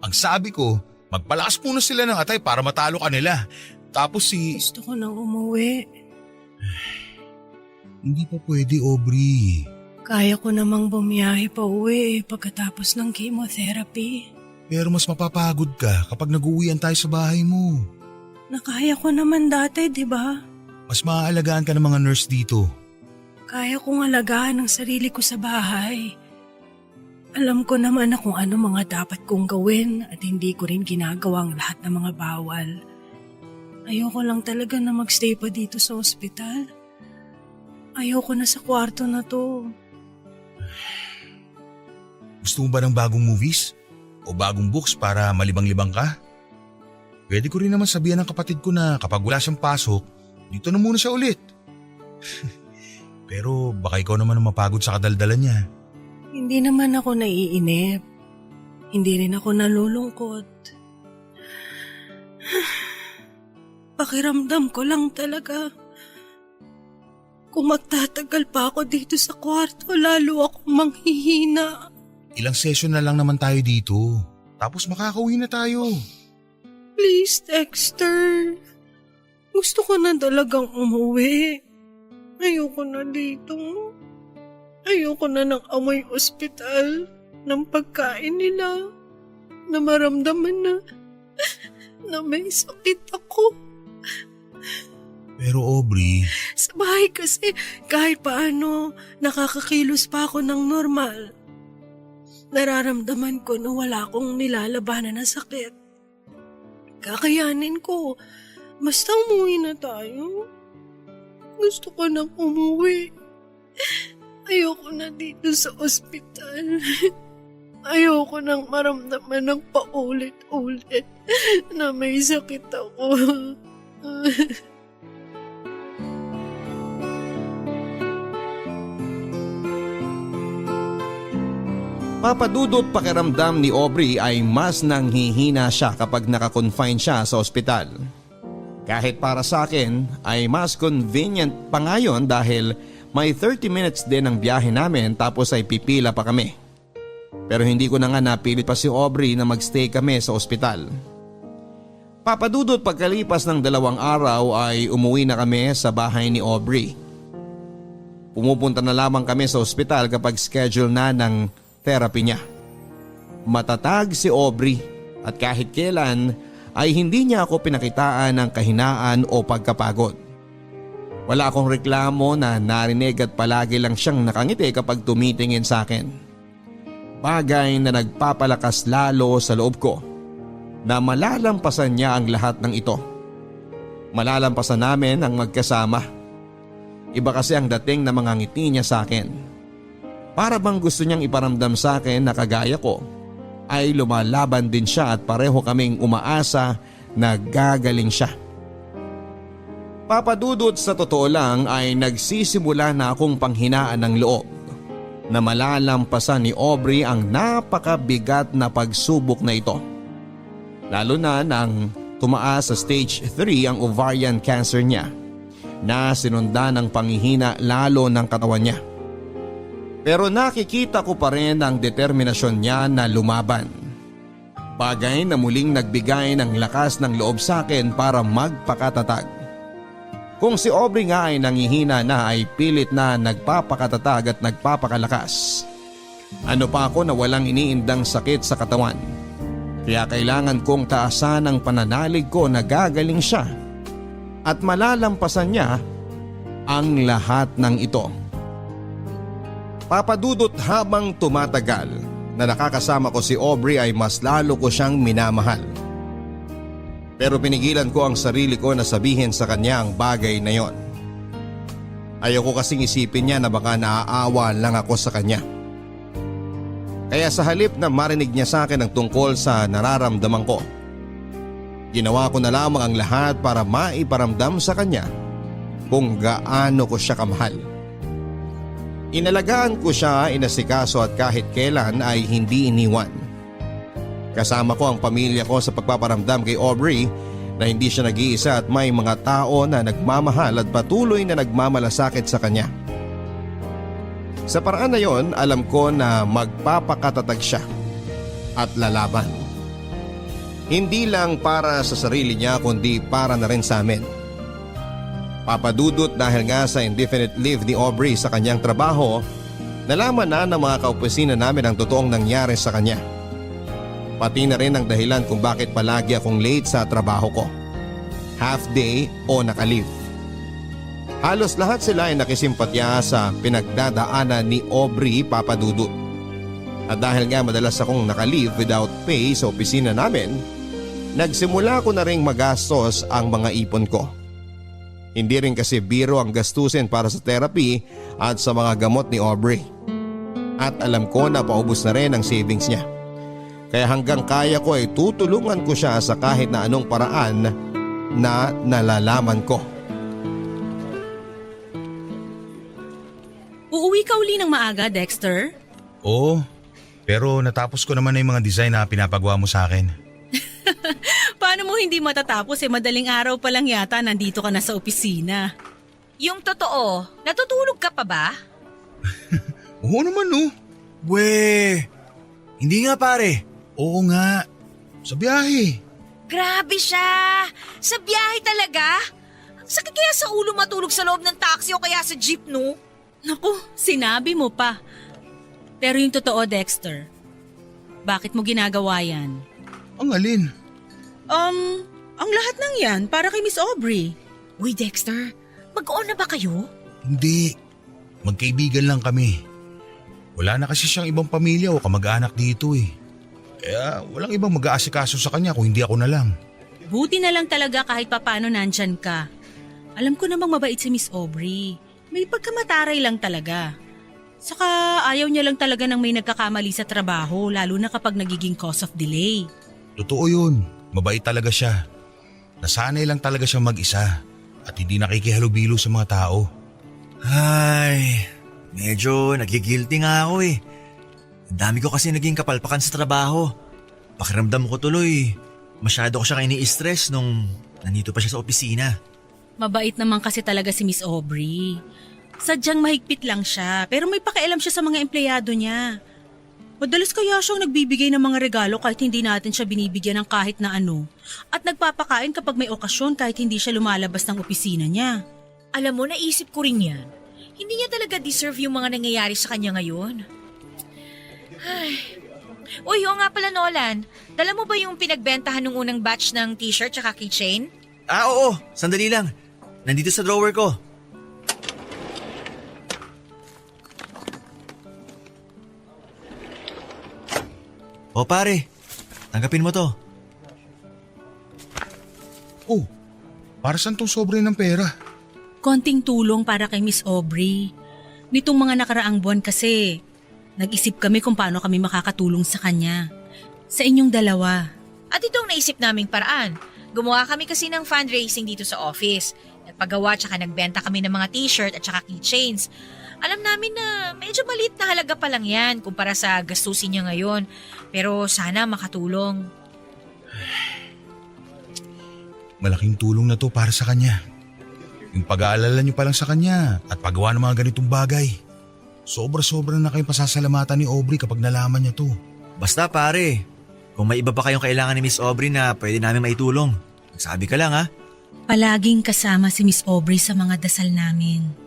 F: Ang sabi ko, magpalakas muna sila ng atay para matalo ka nila. Tapos
E: Gusto ko nang umuwi.
F: Hindi pa pwede, Aubrey.
E: Kaya ko namang bumiyahe pa uwi pagkatapos ng chemotherapy.
F: Pero mas mapapagod ka kapag nag-uwian tayo sa bahay mo.
E: Nakaya ko naman dati, di ba?
F: Mas maaalagaan ka ng mga nurse dito.
E: Kaya kong alagaan ang sarili ko sa bahay. Alam ko naman na kung ano mga dapat kong gawin at hindi ko rin ginagawa ang lahat ng mga bawal. Ayoko lang talaga na magstay pa dito sa ospital. Ayoko na sa kwarto na to.
F: Gusto mo ba ng bagong movies? O bagong books para malibang-libang ka? Pwede ko rin naman sabihan ng kapatid ko na kapag wala siyang pasok, dito na muna siya ulit. Pero baka ikaw naman ang mapagod sa kadaldalan niya.
E: Hindi naman ako naiinip. Hindi rin ako nalulungkot. Pakiramdam ko lang talaga. Kung magtatagal pa ako dito sa kwarto, lalo akong manghihina.
F: Ilang session na lang naman tayo dito. Tapos makakauwi na tayo.
E: Please, Dexter. Gusto ko na talagang umuwi. Ayoko na dito. Ayoko na ng amoy ospital, ng pagkain nila, na maramdaman na may sakit ako.
F: Pero Aubrey,
E: Sa bahay kasi kahit paano nakakakilos pa ako ng normal. Nararamdaman ko na wala akong nilalabanan na sakit. Kakayanin ko. Basta umuwi na tayo. Gusto ko nang umuwi. Ayoko na dito sa ospital. Ayoko nang maramdaman ng paulit-ulit na may sakit ako.
A: Papadudot pakiramdam ni Aubrey ay mas nanghihina siya kapag nakakonfine siya sa ospital. Kahit para sa akin ay mas convenient pa ngayon dahil may 30 minutes din ang biyahe namin tapos ay pipila pa kami. Pero hindi ko na nga napilit pa si Aubrey na magstay kami sa ospital. Papadudot pagkalipas ng 2 araw ay umuwi na kami sa bahay ni Aubrey. Pumupunta na lamang kami sa ospital kapag schedule na ng therapy niya. Matatag si Aubrey at kahit kailan ay hindi niya ako pinakitaan ng kahinaan o pagkapagod. Wala akong reklamo na narinig at palagi lang siyang nakangiti kapag tumitingin sa akin. Bagay na nagpapalakas lalo sa loob ko na malalampasan niya ang lahat ng ito. Malalampasan namin ang magkasama. Iba kasi ang dating na mga ngiti niya sa akin. Para bang gusto niyang iparamdam sa akin na kagaya ko ay lumalaban din siya at pareho kaming umaasa na gagaling siya. Papadudot sa totoo lang ay nagsisimula na akong panghinaan ng loob na malalampasan ni Aubrey ang napakabigat na pagsubok na ito. Lalo na nang tumaas sa stage 3 ang ovarian cancer niya na sinundan ng panghihina lalo ng katawan niya. Pero nakikita ko pa rin ang determinasyon niya na lumaban. Bagay na muling nagbigay ng lakas ng loob sa akin para magpakatatag. Kung si Aubrey nga ay nangihina na ay pilit na nagpapakatatag at nagpapakalakas. Ano pa ako na walang iniindang sakit sa katawan. Kaya kailangan kong taasan ang pananalig ko na gagaling siya at malalampasan niya ang lahat ng ito. Papadudot habang tumatagal na nakakasama ko si Aubrey ay mas lalo ko siyang minamahal. Pero pinigilan ko ang sarili ko na sabihin sa kanya ang bagay na yon. Ayoko kasing isipin niya na baka naaawa lang ako sa kanya. Kaya sa halip na marinig niya sa akin ang tungkol sa nararamdaman ko, ginawa ko na lamang ang lahat para maiparamdam sa kanya kung gaano ko siya kamahal. Inalagaan ko siya, inasikaso at kahit kailan ay hindi iniwan. Kasama ko ang pamilya ko sa pagpaparamdam kay Aubrey na hindi siya nag-iisa at may mga tao na nagmamahal at patuloy na nagmamalasakit sa kanya. Sa paraan na yon, alam ko na magpapakatatag siya at lalaban. Hindi lang para sa sarili niya kundi para na rin sa amin. Papadudot dahil nga sa indefinite leave ni Aubrey sa kanyang trabaho, nalaman na ng mga kaopisina namin ang totoong nangyari sa kanya. Pati na rin ang dahilan kung bakit palagi akong late sa trabaho ko. Half day o naka-leave. Halos lahat sila ay nakisimpatya sa pinagdadaanan ni Aubrey, Papadudot. At dahil nga madalas akong naka-leave without pay sa opisina namin, nagsimula ko na ring magastos ang mga ipon ko. Hindi rin kasi biro ang gastusin para sa therapy at sa mga gamot ni Aubrey. At alam ko na paubos na rin ang savings niya. Kaya hanggang kaya ko ay tutulungan ko siya sa kahit na anong paraan na nalalaman ko.
H: Uuwi ka uli ng maaga, Dexter?
F: Oo, pero natapos ko naman na yung mga design na pinapagawa mo sa akin.
H: Paano mo hindi matatapos madaling araw pa lang yata nandito ka na sa opisina.
C: Yung totoo, natutulog ka pa ba?
F: Oo naman no.
G: We, hindi nga pare.
F: Oo nga, sa biyahe.
C: Grabe siya! Sa biyahe talaga? Ang sakit kaya sa ulo matulog sa loob ng taxi o kaya sa jeep, no?
H: Naku, sinabi mo pa. Pero yung totoo, Dexter, bakit mo ginagawa yan?
F: Ang alin?
H: Ang lahat ng yan para kay Miss Aubrey.
C: Uy, Dexter, mag-on na ba kayo?
F: Hindi, magkaibigan lang kami. Wala na kasi siyang ibang pamilya o kamag-anak dito eh. Kaya walang ibang mag-aasikaso sa kanya kung hindi ako na lang.
H: Buti na lang talaga kahit papano nandyan ka. Alam ko namang mabait si Miss Aubrey. May pagkamataray lang talaga. Saka ayaw niya lang talaga ng may nagkakamali sa trabaho lalo na kapag nagiging cause of delay.
F: Totoo yun, mabait talaga siya. Nasanay lang talaga siya mag-isa at hindi nakikihalubilo sa mga tao.
G: Ay, medyo nagigilty nga ako eh. Ang dami ko kasi naging kapalpakan sa trabaho. Pakiramdam ko tuloy, masyado ko siya ini-stress nung nandito pa siya sa opisina.
H: Mabait naman kasi talaga si Miss Aubrey. Sadyang mahigpit lang siya pero may pakialam siya sa mga empleyado niya. Madalas kaya siyang nagbibigay ng mga regalo kahit hindi natin siya binibigyan ng kahit na ano. At nagpapakain kapag may okasyon kahit hindi siya lumalabas ng opisina niya.
C: Alam mo, naisip ko rin yan. Hindi niya talaga deserve yung mga nangyayari sa kanya ngayon. Ay. Uy, oo nga pala Nolan. Dala mo ba yung pinagbentahan ng unang batch ng t-shirt tsaka keychain?
G: Oo, sandali lang. Nandito sa drawer ko. O pare, tanggapin mo to.
F: Oh, para saan tong sobre ng pera?
H: Konting tulong para kay Miss Aubrey. Nitong mga nakaraang buwan kasi, nag-isip kami kung paano kami makakatulong sa kanya. Sa inyong dalawa.
C: At ito ang naisip naming paraan. Gumawa kami kasi ng fundraising dito sa office. Nagpagawa tsaka nagbenta kami ng mga t-shirt at tsaka keychains. Alam namin na medyo maliit na halaga pa lang yan kumpara sa gastusin niya ngayon. Pero sana makatulong.
F: Malaking tulong na to para sa kanya. Yung pag-aalala niyo pa lang sa kanya at paggawa ng mga ganitong bagay. Sobra-sobra na kayong pasasalamatan ni Aubrey kapag nalaman niya to.
G: Basta pare, kung may iba pa kayong kailangan ni Miss Aubrey na pwede namin maitulong, magsabi ka lang ha.
H: Palaging kasama si Miss Aubrey sa mga dasal namin.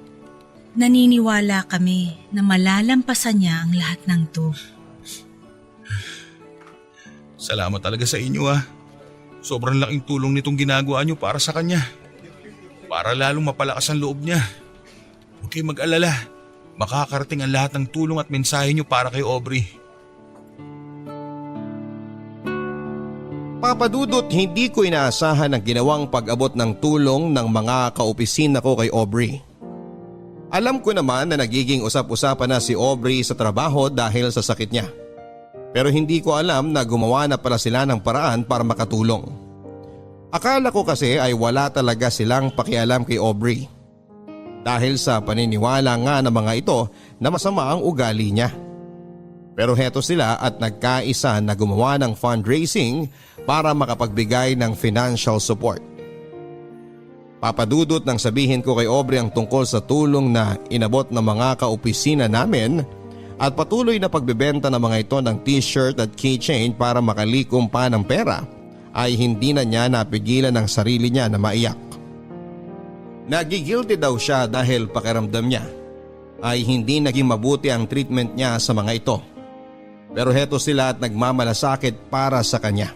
H: Naniniwala kami na malalampasan niya ang lahat ng to.
F: Salamat talaga sa inyo ah. Sobrang laking tulong nitong ginagawa niyo para sa kanya. Para lalong mapalakas ang loob niya. Huwag kayong mag-alala. Makakarating ang lahat ng tulong at mensahe niyo para kay Aubrey.
A: Papadudot, hindi ko inaasahan ang ginawang pag-abot ng tulong ng mga kaopisina ko kay Aubrey. Alam ko naman na nagiging usap-usapan na si Aubrey sa trabaho dahil sa sakit niya. Pero hindi ko alam na gumawa na pala sila ng paraan para makatulong. Akala ko kasi ay wala talaga silang pakialam kay Aubrey. Dahil sa paniniwala nga ng mga ito na masama ang ugali niya. Pero heto sila at nagkaisa na gumawa ng fundraising para makapagbigay ng financial support. Papadudot nang sabihin ko kay Aubrey ang tungkol sa tulong na inabot ng mga kaopisina namin at patuloy na pagbebenta ng mga ito ng t-shirt at keychain para makalikom pa ng pera, ay hindi na niya napigilan ang sarili niya na maiyak. Nagigilty daw siya dahil pakiramdam niya ay hindi naging mabuti ang treatment niya sa mga ito. Pero heto sila at nagmamalasakit para sa kanya.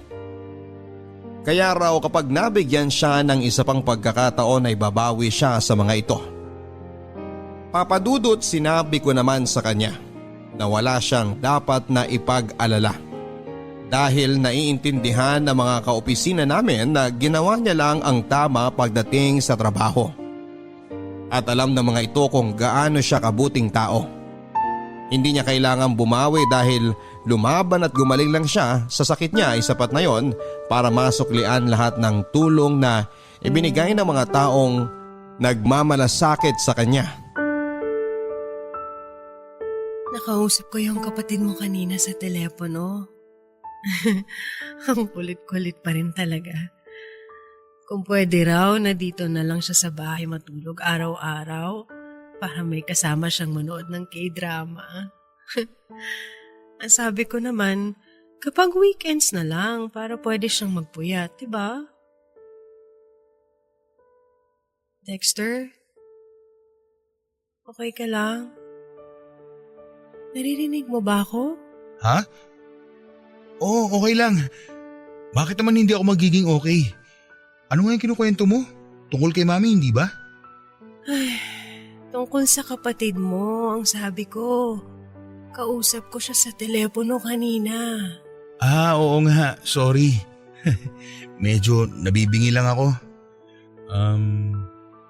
A: Kaya raw kapag nabigyan siya ng isa pang pagkakataon ay babawi siya sa mga ito. Papadudot sinabi ko naman sa kanya na wala siyang dapat na ipag-alala. Dahil naiintindihan ng mga kaopisina namin na ginawa niya lang ang tama pagdating sa trabaho. At alam ng mga ito kung gaano siya kabuting tao. Hindi niya kailangang bumawi dahil lumaban at gumaling lang siya sa sakit niya ay sapat na yon para masuklian lahat ng tulong na ibinigay ng mga taong nagmamalasakit sa kanya.
E: Nakausap ko yung kapatid mo kanina sa telepono. Ang kulit-kulit pa rin talaga. Kung pwede raw na dito na lang siya sa bahay matulog araw-araw para may kasama siyang manood ng K-drama. Ang sabi ko naman, kapag weekends na lang para pwede siyang magpuyat, diba? Dexter? Okay ka lang? Naririnig mo ba ako?
F: Ha? Oo, okay lang. Bakit naman hindi ako magiging okay? Ano nga yung kinukwento mo? Tungkol kay mami, hindi ba?
E: Ay, tungkol sa kapatid mo, ang sabi ko. Kausap ko siya sa telepono kanina.
F: Ah, oo nga. Sorry. Medyo nabibingi lang ako.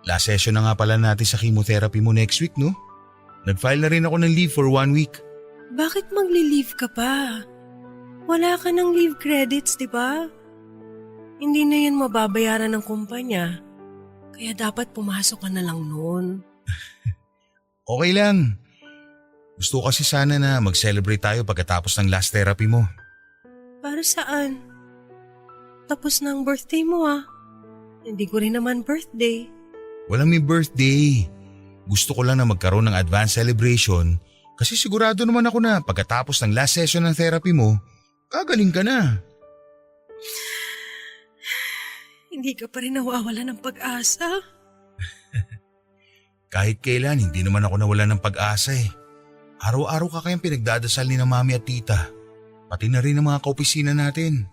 F: Last session na nga pala natin sa chemotherapy mo next week, no? Nag-file na rin ako ng leave for 1 week.
E: Bakit magli-leave ka pa? Wala ka ng leave credits, di ba? Hindi na yan mababayaran ng kumpanya. Kaya dapat pumasok ka na lang noon.
F: Okay lang. Gusto ko kasi sana na mag-celebrate tayo pagkatapos ng last therapy mo.
E: Para saan? Tapos na ang birthday mo ah. Hindi ko rin naman birthday.
F: Walang may birthday. Gusto ko lang na magkaroon ng advance celebration kasi sigurado naman ako na pagkatapos ng last session ng therapy mo, kagaling ka na.
E: Hindi ka pa rin nawawala ng pag-asa?
F: Kahit kailan, hindi naman ako nawala ng pag-asa eh. Araw-araw ka kayang pinagdadasal ni na mami at tita. Pati na rin ang mga kaopisina natin.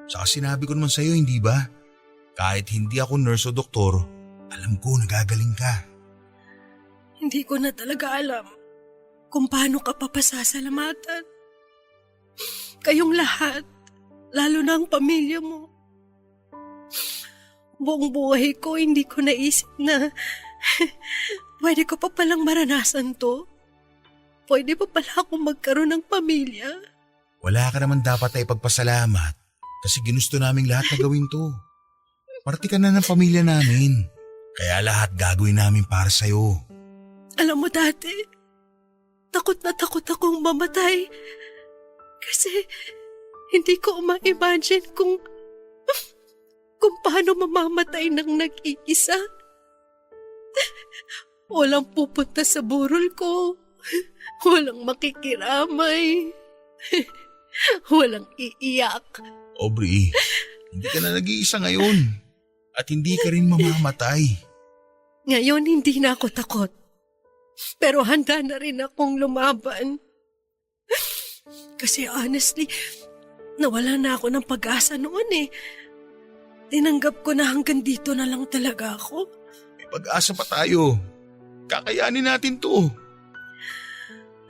F: Saka sinabi ko naman sa'yo, hindi ba? Kahit hindi ako nurse o doktor, alam ko nagagaling ka.
E: Hindi ko na talaga alam kung paano ka papasasalamatan. Kayong lahat, lalo na ang pamilya mo. Buong buhay ko, hindi ko naisip na pwede ko pa palang maranasan to. Pwede pa pala akong magkaroon ng pamilya.
F: Wala ka naman dapat na ipagpasalamat kasi ginusto naming lahat na gawin to. Parte ka na ng pamilya namin. Kaya lahat gagawin namin para sa'yo.
E: Alam mo dati, takot na takot akong mamatay. Kasi hindi ko ma-imagine kung paano mamamatay ng nag-iisa. Walang pupunta sa burol ko. Walang makikiramay. Walang iiyak.
F: Aubrey, hindi ka na nag-iisa ngayon. At hindi ka rin mamamatay.
E: Ngayon hindi na ako takot. Pero handa na rin akong lumaban. Kasi honestly, nawala na ako ng pag-asa noon eh. Tinanggap ko na hanggang dito na lang talaga ako.
F: May pag-asa pa tayo. Kakayanin natin to.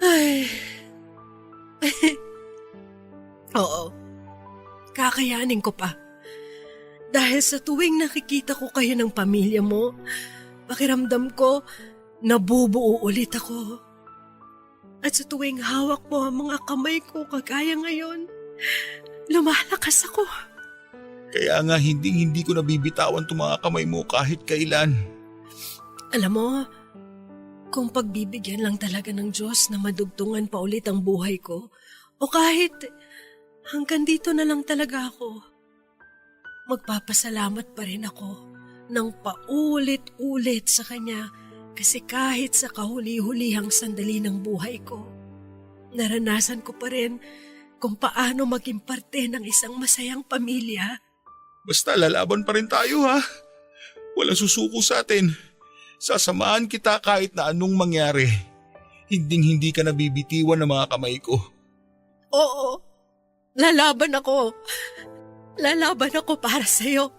E: Ay. Oo. Kakayanin ko pa. Dahil sa tuwing nakikita ko kayo ng pamilya mo, pakiramdam ko, nabubuo ulit ako. At sa tuwing hawak mo ang mga kamay ko kagaya ngayon, lumalakas ako.
F: Kaya nga hindi ko nabibitawan itong mga kamay mo kahit kailan.
E: Alam mo, kung pagbibigyan lang talaga ng Diyos na madugtungan pa ulit ang buhay ko, o kahit hanggang dito na lang talaga ako, magpapasalamat pa rin ako ng paulit-ulit sa kanya kasi kahit sa kahuli-hulihang sandali ng buhay ko, naranasan ko pa rin kung paano maging parte ng isang masayang pamilya.
F: Basta lalaban pa rin tayo ha. Walang susuko sa atin. Sasamahan kita kahit na anong mangyari. Hinding-hindi ka nabibitiwan ng mga kamay ko.
E: Oo, lalaban ako. Lalaban ako para sa'yo.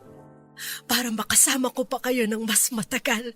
E: Para makasama ko pa kayo ng mas matagal.